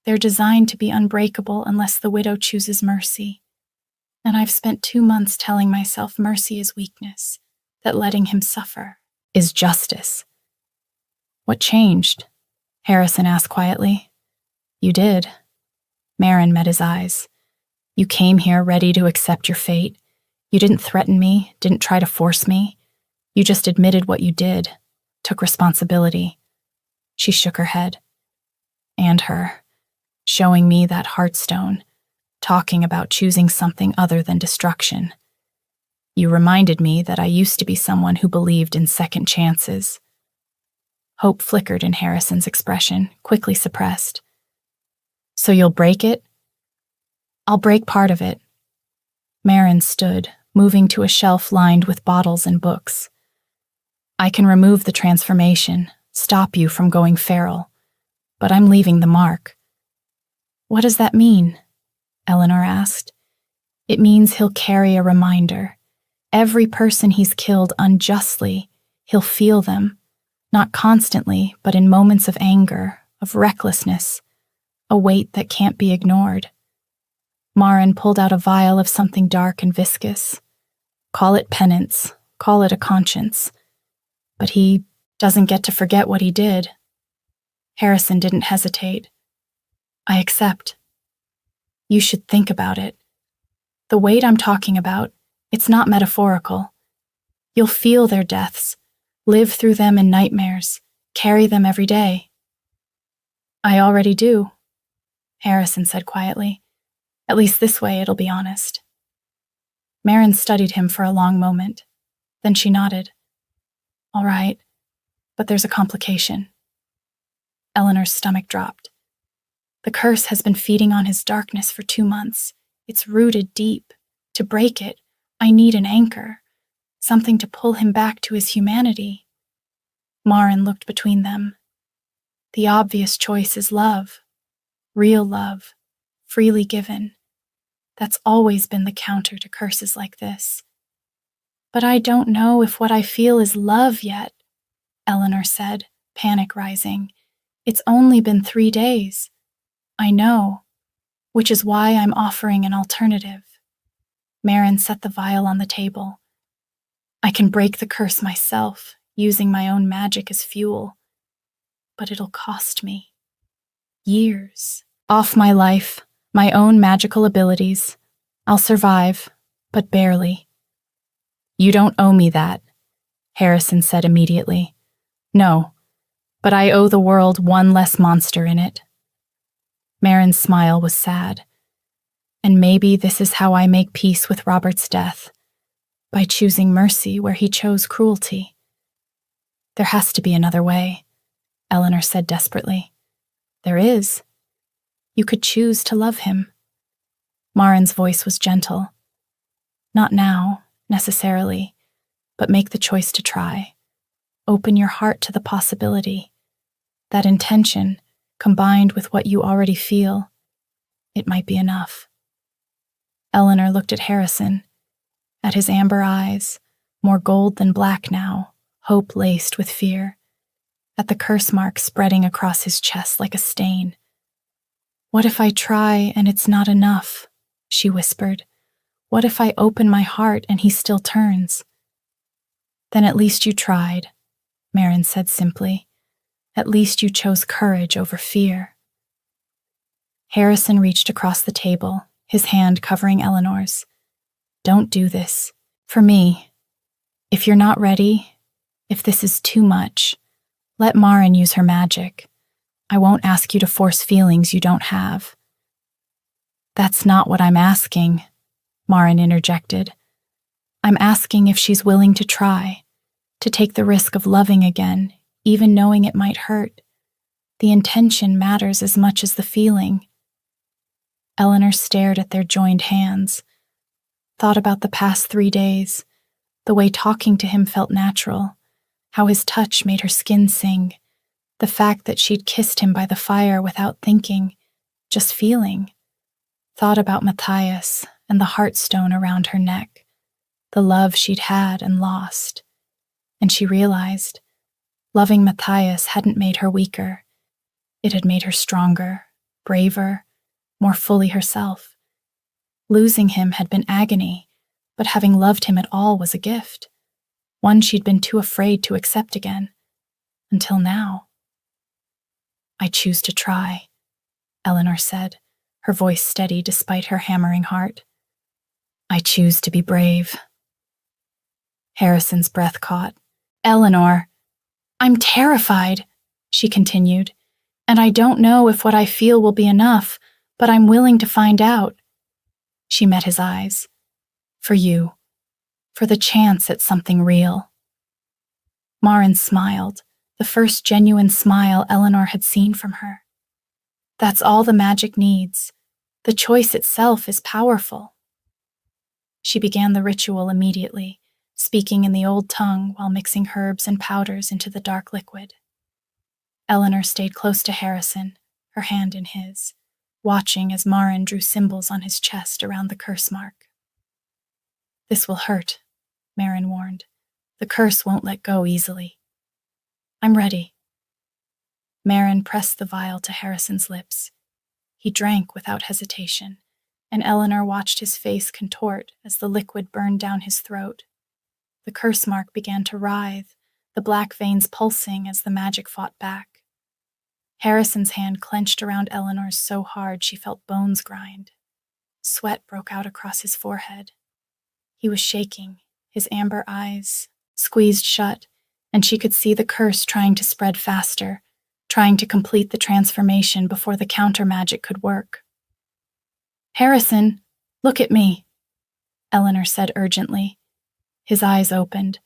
They're designed to be unbreakable unless the widow chooses mercy. And I've spent 2 months telling myself mercy is weakness, that letting him suffer is justice." "What changed?" Harrison asked quietly. "You did." Maren met his eyes. "You came here ready to accept your fate. You didn't threaten me, didn't try to force me. You just admitted what you did, took responsibility." She shook her head. "And her, showing me that heartstone, talking about choosing something other than destruction. You reminded me that I used to be someone who believed in second chances." Hope flickered in Harrison's expression, quickly suppressed. "So you'll break it?" "I'll break part of it." Maren stood, moving to a shelf lined with bottles and books. "I can remove the transformation, stop you from going feral, but I'm leaving the mark." "What does that mean?" Eleanor asked. "It means he'll carry a reminder. Every person he's killed unjustly, he'll feel them, not constantly, but in moments of anger, of recklessness, a weight that can't be ignored. Marin pulled out a vial of something dark and viscous. Call it penance, call it a conscience. But he doesn't get to forget what he did. Harrison didn't hesitate. I accept. You should think about it. The weight I'm talking about, it's not metaphorical. You'll feel their deaths, live through them in nightmares, carry them every day. I already do, Harrison said quietly. At least this way it'll be honest. Marin studied him for a long moment. Then she nodded. All right, but there's a complication. Eleanor's stomach dropped. The curse has been feeding on his darkness for 2 months. It's rooted deep. To break it, I need an anchor, something to pull him back to his humanity. Marin looked between them. The obvious choice is love. Real love, freely given. That's always been the counter to curses like this. But I don't know if what I feel is love yet, Eleanor said, panic rising. It's only been 3 days. I know, which is why I'm offering an alternative. Marin set the vial on the table. I can break the curse myself, using my own magic as fuel. But it'll cost me. Years. Off my life, my own magical abilities. I'll survive, but barely. You don't owe me that, Harrison said immediately. No, but I owe the world one less monster in it. Marin's smile was sad. And maybe this is how I make peace with Robert's death, by choosing mercy where he chose cruelty. There has to be another way, Eleanor said desperately. There is. You could choose to love him. Marin's voice was gentle. Not now, necessarily, but make the choice to try. Open your heart to the possibility. That intention, combined with what you already feel, it might be enough. Eleanor looked at Harrison, at his amber eyes, more gold than black now, hope laced with fear, at the curse mark spreading across his chest like a stain. What if I try and it's not enough? She whispered. What if I open my heart and he still turns? Then at least you tried, Marin said simply. At least you chose courage over fear. Harrison reached across the table, his hand covering Eleanor's. Don't do this. For me. If you're not ready, if this is too much, let Marin use her magic. I won't ask you to force feelings you don't have. That's not what I'm asking, Marin interjected. I'm asking if she's willing to try, to take the risk of loving again, even knowing it might hurt. The intention matters as much as the feeling. Eleanor stared at their joined hands, thought about the past 3 days, the way talking to him felt natural, how his touch made her skin sing, the fact that she'd kissed him by the fire without thinking, just feeling. Thought about Matthias and the heartstone around her neck, the love she'd had and lost. And she realized, loving Matthias hadn't made her weaker. It had made her stronger, braver, more fully herself. Losing him had been agony, but having loved him at all was a gift, one she'd been too afraid to accept again, until now. I choose to try, Eleanor said, her voice steady despite her hammering heart. I choose to be brave. Harrison's breath caught. Eleanor, I'm terrified, she continued, and I don't know if what I feel will be enough, but I'm willing to find out. She met his eyes. For you. For the chance at something real. Marin smiled, the first genuine smile Eleanor had seen from her. That's all the magic needs. The choice itself is powerful. She began the ritual immediately, speaking in the old tongue while mixing herbs and powders into the dark liquid. Eleanor stayed close to Harrison, her hand in his, watching as Marin drew symbols on his chest around the curse mark. This will hurt, Marin warned. The curse won't let go easily. I'm ready. Marin pressed the vial to Harrison's lips. He drank without hesitation, and Eleanor watched his face contort as the liquid burned down his throat. The curse mark began to writhe, the black veins pulsing as the magic fought back. Harrison's hand clenched around Eleanor's so hard she felt bones grind. Sweat broke out across his forehead. He was shaking, his amber eyes squeezed shut, and she could see the curse trying to spread faster, trying to complete the transformation before the counter magic could work. "Harrison, look at me," Eleanor said urgently. His eyes opened,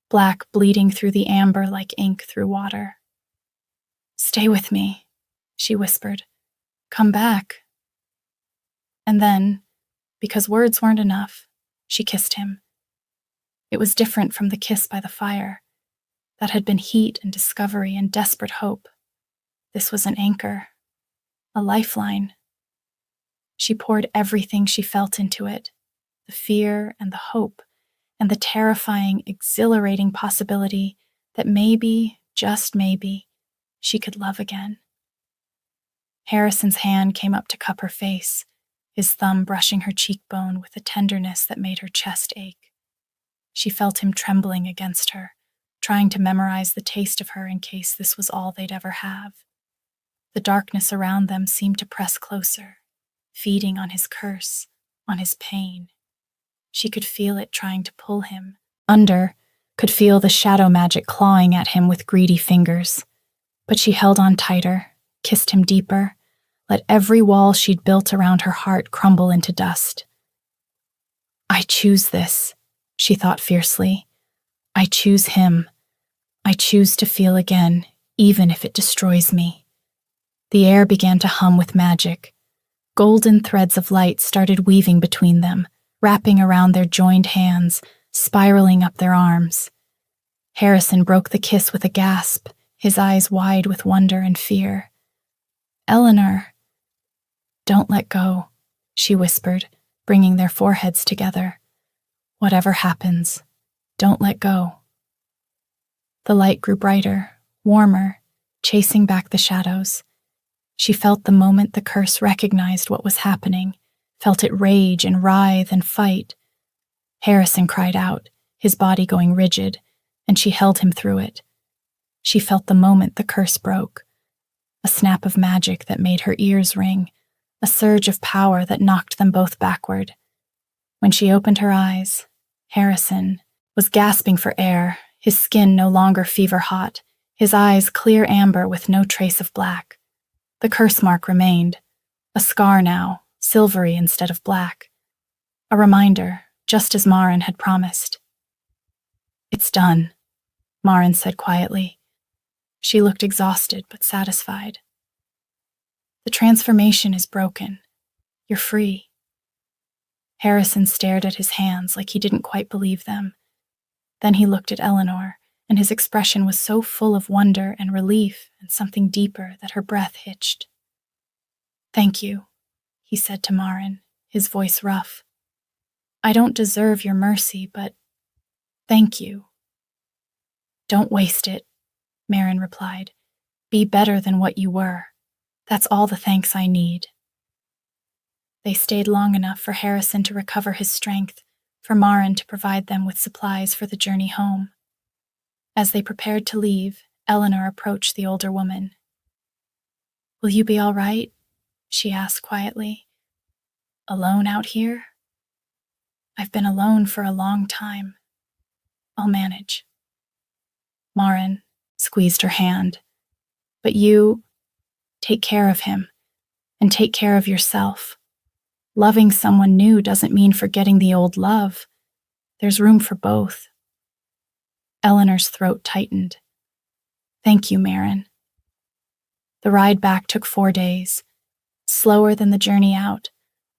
black bleeding through the amber like ink through water. "Stay with me," she whispered. "Come back." And then, because words weren't enough, she kissed him. It was different from the kiss by the fire. That had been heat and discovery and desperate hope. This was an anchor, a lifeline. She poured everything she felt into it, the fear and the hope, and the terrifying, exhilarating possibility that maybe, just maybe, she could love again. Harrison's hand came up to cup her face, his thumb brushing her cheekbone with a tenderness that made her chest ache. She felt him trembling against her, trying to memorize the taste of her in case this was all they'd ever have. The darkness around them seemed to press closer, feeding on his curse, on his pain. She could feel it trying to pull him under, could feel the shadow magic clawing at him with greedy fingers. But she held on tighter, kissed him deeper, let every wall she'd built around her heart crumble into dust. "I choose this," she thought fiercely. "I choose him. I choose to feel again, even if it destroys me." The air began to hum with magic. Golden threads of light started weaving between them, wrapping around their joined hands, spiraling up their arms. Harrison broke the kiss with a gasp, his eyes wide with wonder and fear. "Eleanor." "Don't let go," she whispered, bringing their foreheads together. "Whatever happens, don't let go." The light grew brighter, warmer, chasing back the shadows. She felt the moment the curse recognized what was happening, felt it rage and writhe and fight. Harrison cried out, his body going rigid, and she held him through it. She felt the moment the curse broke, a snap of magic that made her ears ring, a surge of power that knocked them both backward. When she opened her eyes, Harrison was gasping for air, his skin no longer fever hot, his eyes clear amber with no trace of black. The curse mark remained, a scar now, silvery instead of black. A reminder, just as Maren had promised. "It's done," Maren said quietly. She looked exhausted but satisfied. "The transformation is broken. You're free." Harrison stared at his hands like he didn't quite believe them. Then he looked at Eleanor, and his expression was so full of wonder and relief and something deeper that her breath hitched. "Thank you," he said to Maren, his voice rough. "I don't deserve your mercy, but thank you." "Don't waste it," Maren replied. "Be better than what you were. That's all the thanks I need." They stayed long enough for Harrison to recover his strength, for Maren to provide them with supplies for the journey home. As they prepared to leave, Eleanor approached the older woman. "Will you be all right?" she asked quietly. "Alone out here?" "I've been alone for a long time. I'll manage." Maren squeezed her hand. "But you, take care of him, and take care of yourself. Loving someone new doesn't mean forgetting the old love. There's room for both." Eleanor's throat tightened. "Thank you, Maren." The ride back took 4 days, slower than the journey out,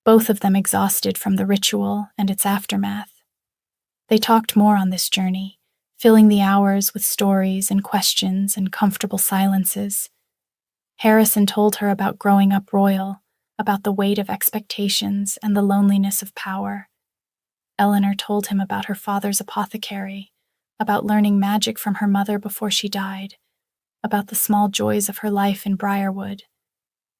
both of them exhausted from the ritual and its aftermath. They talked more on this journey, filling the hours with stories and questions and comfortable silences. Harrison told her about growing up royal, about the weight of expectations and the loneliness of power. Eleanor told him about her father's apothecary, about learning magic from her mother before she died, about the small joys of her life in Briarwood.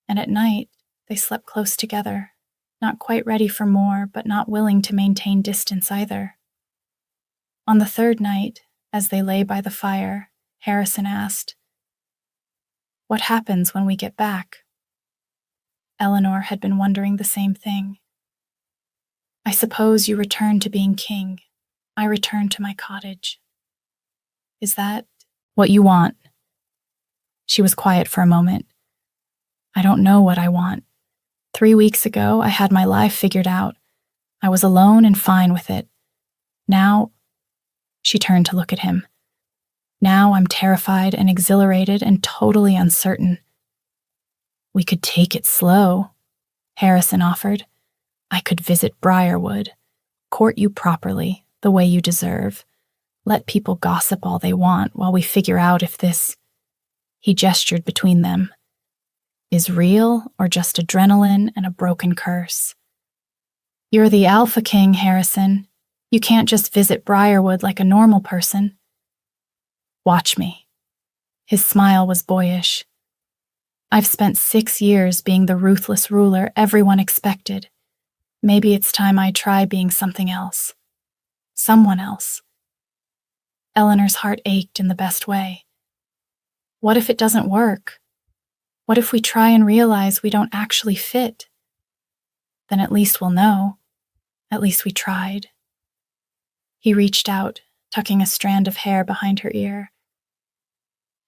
And at night, They slept close together, not quite ready for more, but not willing to maintain distance either. On the third night, as they lay by the fire, Harrison asked, "What happens when we get back?" Eleanor had been wondering the same thing. "I suppose you return to being king. I return to my cottage." "Is that what you want?" She was quiet for a moment. "I don't know what I want. 3 weeks ago, I had my life figured out. I was alone and fine with it. Now," she turned to look at him, "now I'm terrified and exhilarated and totally uncertain." "We could take it slow," Harrison offered. "I could visit Briarwood, court you properly, the way you deserve, let people gossip all they want while we figure out if this," he gestured between them, "is real or just adrenaline and a broken curse. You're the Alpha King, Harrison. You can't just visit Briarwood like a normal person." "Watch me." His smile was boyish. "I've spent 6 years being the ruthless ruler everyone expected. Maybe it's time I try being something else. Someone else." Eleanor's heart ached in the best way. What if it doesn't work? What if we try and realize we don't actually fit? Then at least we'll know. At least we tried. He reached out, tucking a strand of hair behind her ear.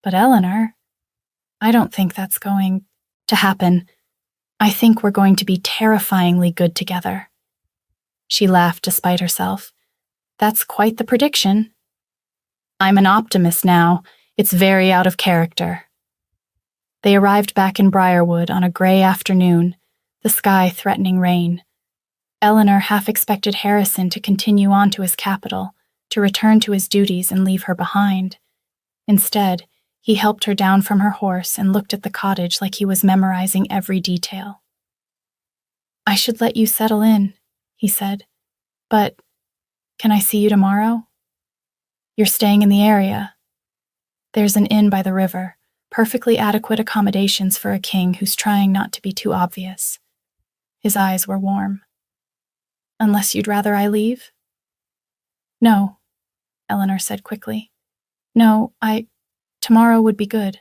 "But Eleanor, I don't think that's going to happen. I think we're going to be terrifyingly good together." She laughed despite herself. "That's quite the prediction." "I'm an optimist now. It's very out of character." They arrived back in Briarwood on a gray afternoon, the sky threatening rain. Eleanor half expected Harrison to continue on to his capital, to return to his duties and leave her behind. Instead, he helped her down from her horse and looked at the cottage like he was memorizing every detail. "I should let you settle in," he said. "But can I see you tomorrow? You're staying in the area. There's an inn by the river, perfectly adequate accommodations for a king who's trying not to be too obvious." His eyes were warm. "Unless you'd rather I leave?" "No," Eleanor said quickly. "No, tomorrow would be good."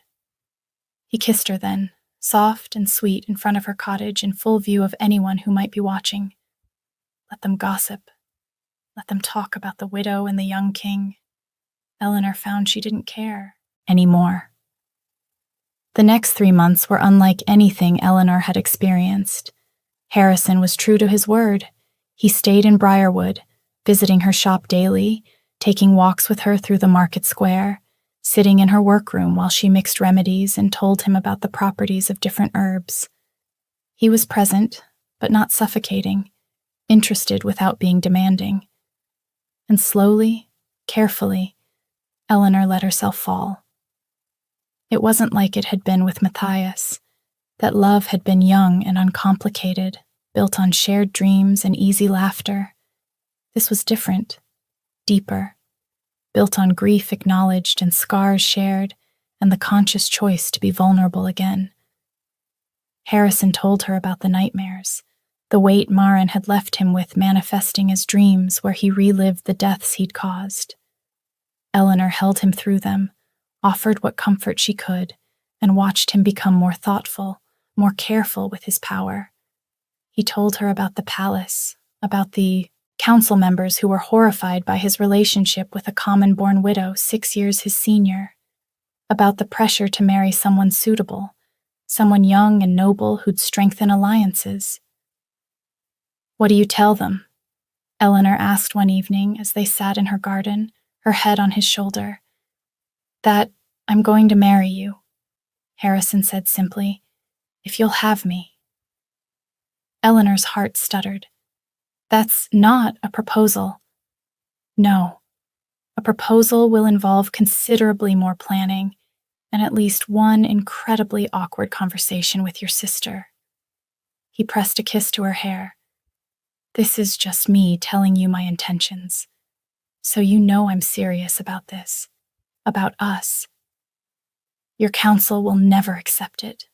He kissed her then, soft and sweet in front of her cottage in full view of anyone who might be watching. Let them gossip. Let them talk about the widow and the young king. Eleanor found she didn't care anymore. The next 3 months were unlike anything Eleanor had experienced. Harrison was true to his word. He stayed in Briarwood, visiting her shop daily, taking walks with her through the market square, sitting in her workroom while she mixed remedies and told him about the properties of different herbs. He was present, but not suffocating, interested without being demanding. And slowly, carefully, Eleanor let herself fall. It wasn't like it had been with Matthias. That love had been young and uncomplicated, built on shared dreams and easy laughter. This was different, deeper, built on grief acknowledged and scars shared, and the conscious choice to be vulnerable again. Harrison told her about the nightmares, the weight Maren had left him with manifesting as dreams where he relived the deaths he'd caused. Eleanor held him through them, offered what comfort she could, and watched him become more thoughtful, more careful with his power. He told her about the palace, about the council members who were horrified by his relationship with a common-born widow 6 years his senior, about the pressure to marry someone suitable, someone young and noble who'd strengthen alliances. "What do you tell them?" Eleanor asked one evening as they sat in her garden, her head on his shoulder. "That I'm going to marry you," Harrison said simply, "if you'll have me." Eleanor's heart stuttered. "That's not a proposal." "No. A proposal will involve considerably more planning and at least one incredibly awkward conversation with your sister." He pressed a kiss to her hair. "This is just me telling you my intentions. So you know I'm serious about this, about us. Your council will never accept it."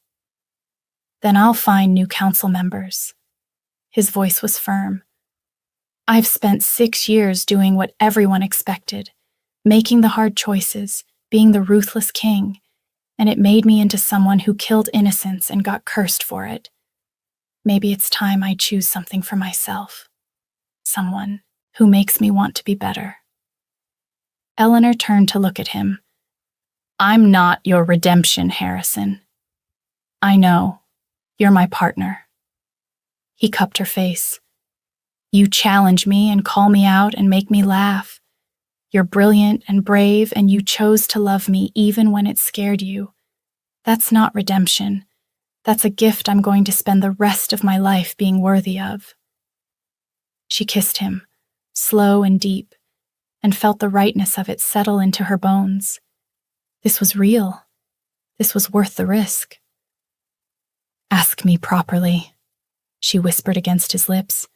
Then I'll find new council members. His voice was firm. I've spent 6 years doing what everyone expected, making the hard choices, being the ruthless king, and it made me into someone who killed innocents and got cursed for it. Maybe it's time I choose something for myself. Someone who makes me want to be better. Eleanor turned to look at him. I'm not your redemption, Harrison. I know. You're my partner. He cupped her face. You challenge me and call me out and make me laugh. You're brilliant and brave, and you chose to love me even when it scared you. That's not redemption. That's a gift I'm going to spend the rest of my life being worthy of. She kissed him, slow and deep, and felt the rightness of it settle into her bones. This was real. This was worth the risk. Ask me properly, she whispered against his lips.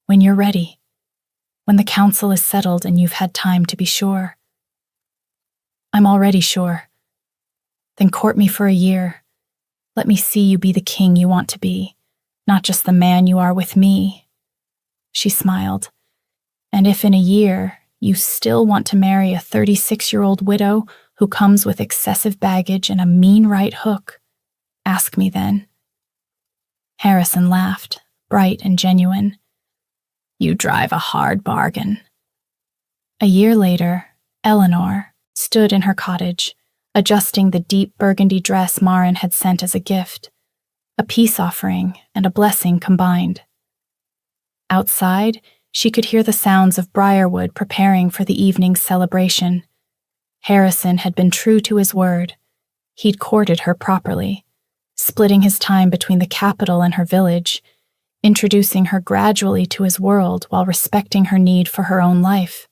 When you're ready. When the council is settled and you've had time to be sure. I'm already sure. Then court me for a year. Let me see you be the king you want to be, not just the man you are with me. She smiled. And if in a year you still want to marry a 36-year-old widow who comes with excessive baggage and a mean right hook, ask me then. Harrison laughed, bright and genuine. You drive a hard bargain. A year later, Eleanor stood in her cottage, adjusting the deep burgundy dress Marin had sent as a gift, a peace offering and a blessing combined. Outside, she could hear the sounds of Briarwood preparing for the evening's celebration. Harrison had been true to his word. He'd courted her properly, splitting his time between the capital and her village, introducing her gradually to his world while respecting her need for her own life.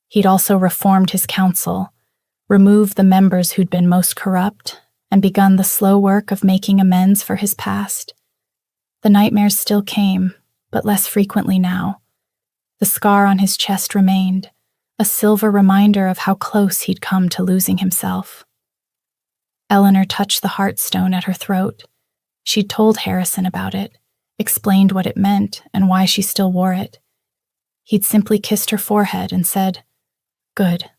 He'd also reformed his council, removed the members who'd been most corrupt, and begun the slow work of making amends for his past. The nightmares still came, but less frequently now. The scar on his chest remained, a silver reminder of how close he'd come to losing himself. Eleanor touched the heartstone at her throat. She'd told Harrison about it, explained what it meant and why she still wore it. He'd simply kissed her forehead and said, Good.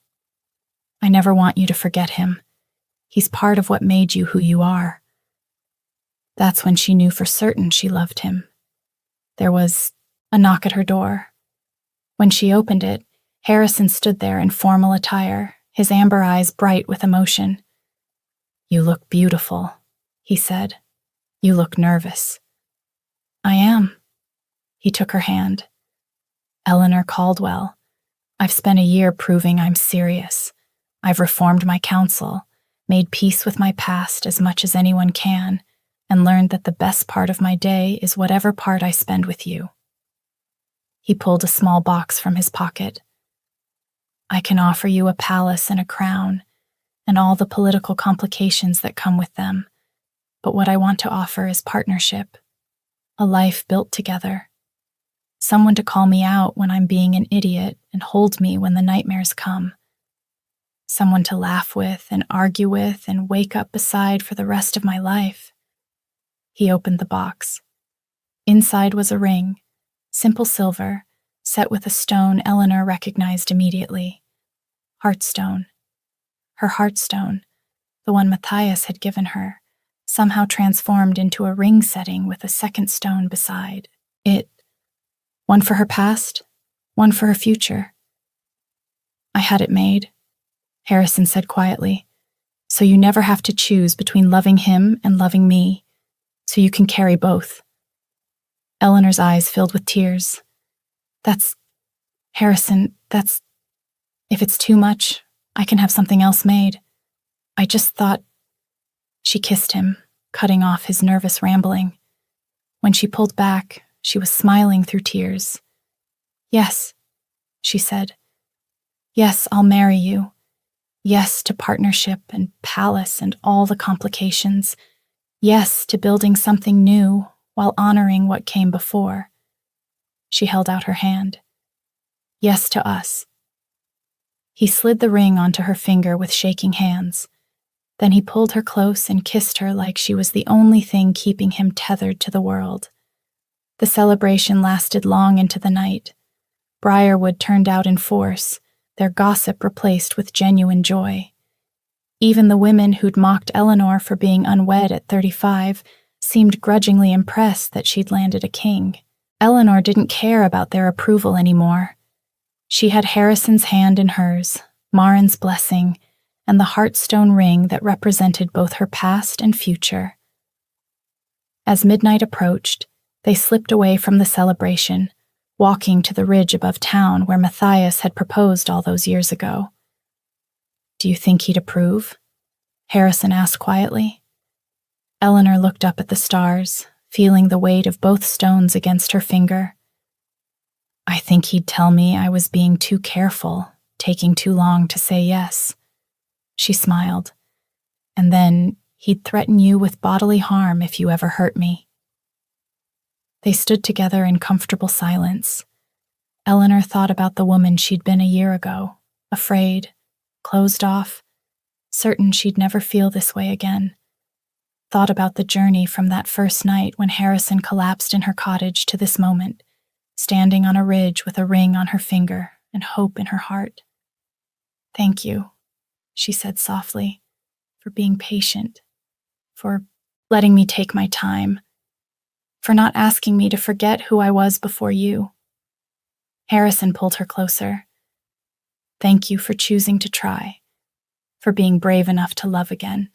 I never want you to forget him. He's part of what made you who you are. That's when she knew for certain she loved him. There was a knock at her door. When she opened it, Harrison stood there in formal attire, his amber eyes bright with emotion. You look beautiful, he said. You look nervous. I am. He took her hand. Eleanor Caldwell. I've spent a year proving I'm serious. I've reformed my counsel, made peace with my past as much as anyone can, and learned that the best part of my day is whatever part I spend with you. He pulled a small box from his pocket. I can offer you a palace and a crown, and all the political complications that come with them, but what I want to offer is partnership. A life built together. Someone to call me out when I'm being an idiot and hold me when the nightmares come. Someone to laugh with and argue with and wake up beside for the rest of my life. He opened the box. Inside was a ring, simple silver, set with a stone Eleanor recognized immediately. Heartstone. Her heartstone, the one Matthias had given her, somehow transformed into a ring setting with a second stone beside it. One for her past, one for her future. I had it made, Harrison said quietly, so you never have to choose between loving him and loving me, so you can carry both. Eleanor's eyes filled with tears. Harrison, if it's too much, I can have something else made. I just thought. She kissed him, cutting off his nervous rambling. When she pulled back, she was smiling through tears. Yes, she said. Yes, I'll marry you. Yes to partnership and palace and all the complications. Yes to building something new while honoring what came before. She held out her hand. Yes to us. He slid the ring onto her finger with shaking hands. Then he pulled her close and kissed her like she was the only thing keeping him tethered to the world. The celebration lasted long into the night. Briarwood turned out in force, their gossip replaced with genuine joy. Even the women who'd mocked Eleanor for being unwed at 35 seemed grudgingly impressed that she'd landed a king. Eleanor didn't care about their approval anymore. She had Harrison's hand in hers, Marin's blessing, and the heartstone ring that represented both her past and future. As midnight approached, they slipped away from the celebration, walking to the ridge above town where Matthias had proposed all those years ago. "Do you think he'd approve?" Harrison asked quietly. Eleanor looked up at the stars, feeling the weight of both stones against her finger. "I think he'd tell me I was being too careful, taking too long to say yes." She smiled. "And then he'd threaten you with bodily harm if you ever hurt me." They stood together in comfortable silence. Eleanor thought about the woman she'd been a year ago, afraid, closed off, certain she'd never feel this way again. Thought about the journey from that first night when Harrison collapsed in her cottage to this moment, standing on a ridge with a ring on her finger and hope in her heart. "Thank you," she said softly, "for being patient, for letting me take my time, for not asking me to forget who I was before you." Harrison pulled her closer. "Thank you for choosing to try, for being brave enough to love again."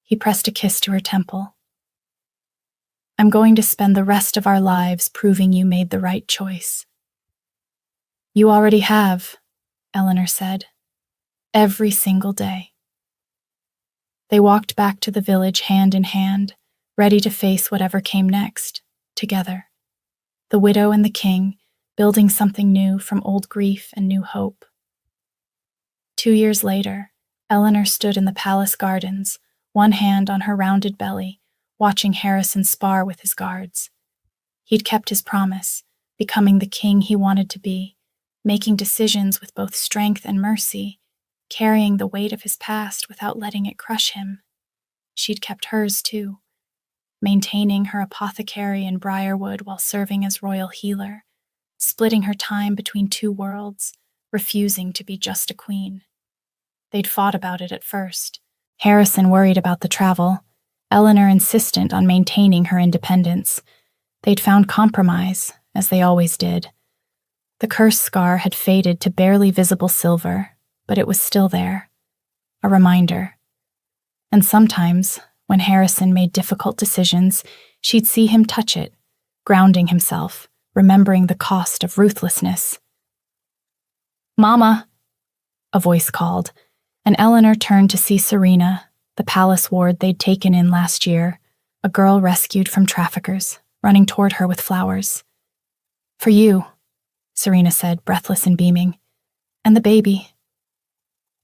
He pressed a kiss to her temple. "I'm going to spend the rest of our lives proving you made the right choice." "You already have," Eleanor said. "Every single day." They walked back to the village hand in hand, ready to face whatever came next, together. The widow and the king, building something new from old grief and new hope. 2 years later, Eleanor stood in the palace gardens, one hand on her rounded belly, watching Harrison spar with his guards. He'd kept his promise, becoming the king he wanted to be, making decisions with both strength and mercy, carrying the weight of his past without letting it crush him. She'd kept hers too, maintaining her apothecary in Briarwood while serving as royal healer, splitting her time between two worlds, refusing to be just a queen. They'd fought about it at first. Harrison worried about the travel, Eleanor insistent on maintaining her independence. They'd found compromise, as they always did. The curse scar had faded to barely visible silver, but it was still there, a reminder. And sometimes, when Harrison made difficult decisions, she'd see him touch it, grounding himself, remembering the cost of ruthlessness. "Mama," a voice called, and Eleanor turned to see Serena, the palace ward they'd taken in last year, a girl rescued from traffickers, running toward her with flowers. "For you," Serena said, breathless and beaming. "And the baby."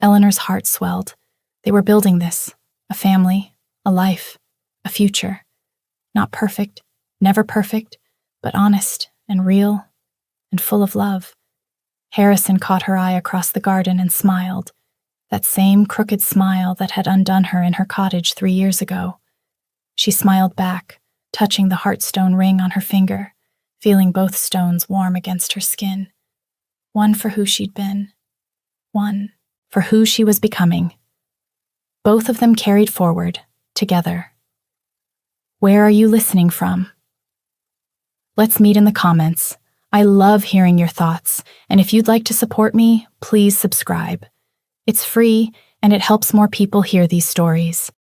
Eleanor's heart swelled. They were building this, a family, a life, a future. Not perfect, never perfect, but honest and real and full of love. Harrison caught her eye across the garden and smiled, that same crooked smile that had undone her in her cottage 3 years ago. She smiled back, touching the heartstone ring on her finger, feeling both stones warm against her skin. One for who she'd been, one for who she was becoming. Both of them carried forward, together. Where are you listening from? Let's meet in the comments. I love hearing your thoughts, and if you'd like to support me, please subscribe. It's free, and it helps more people hear these stories.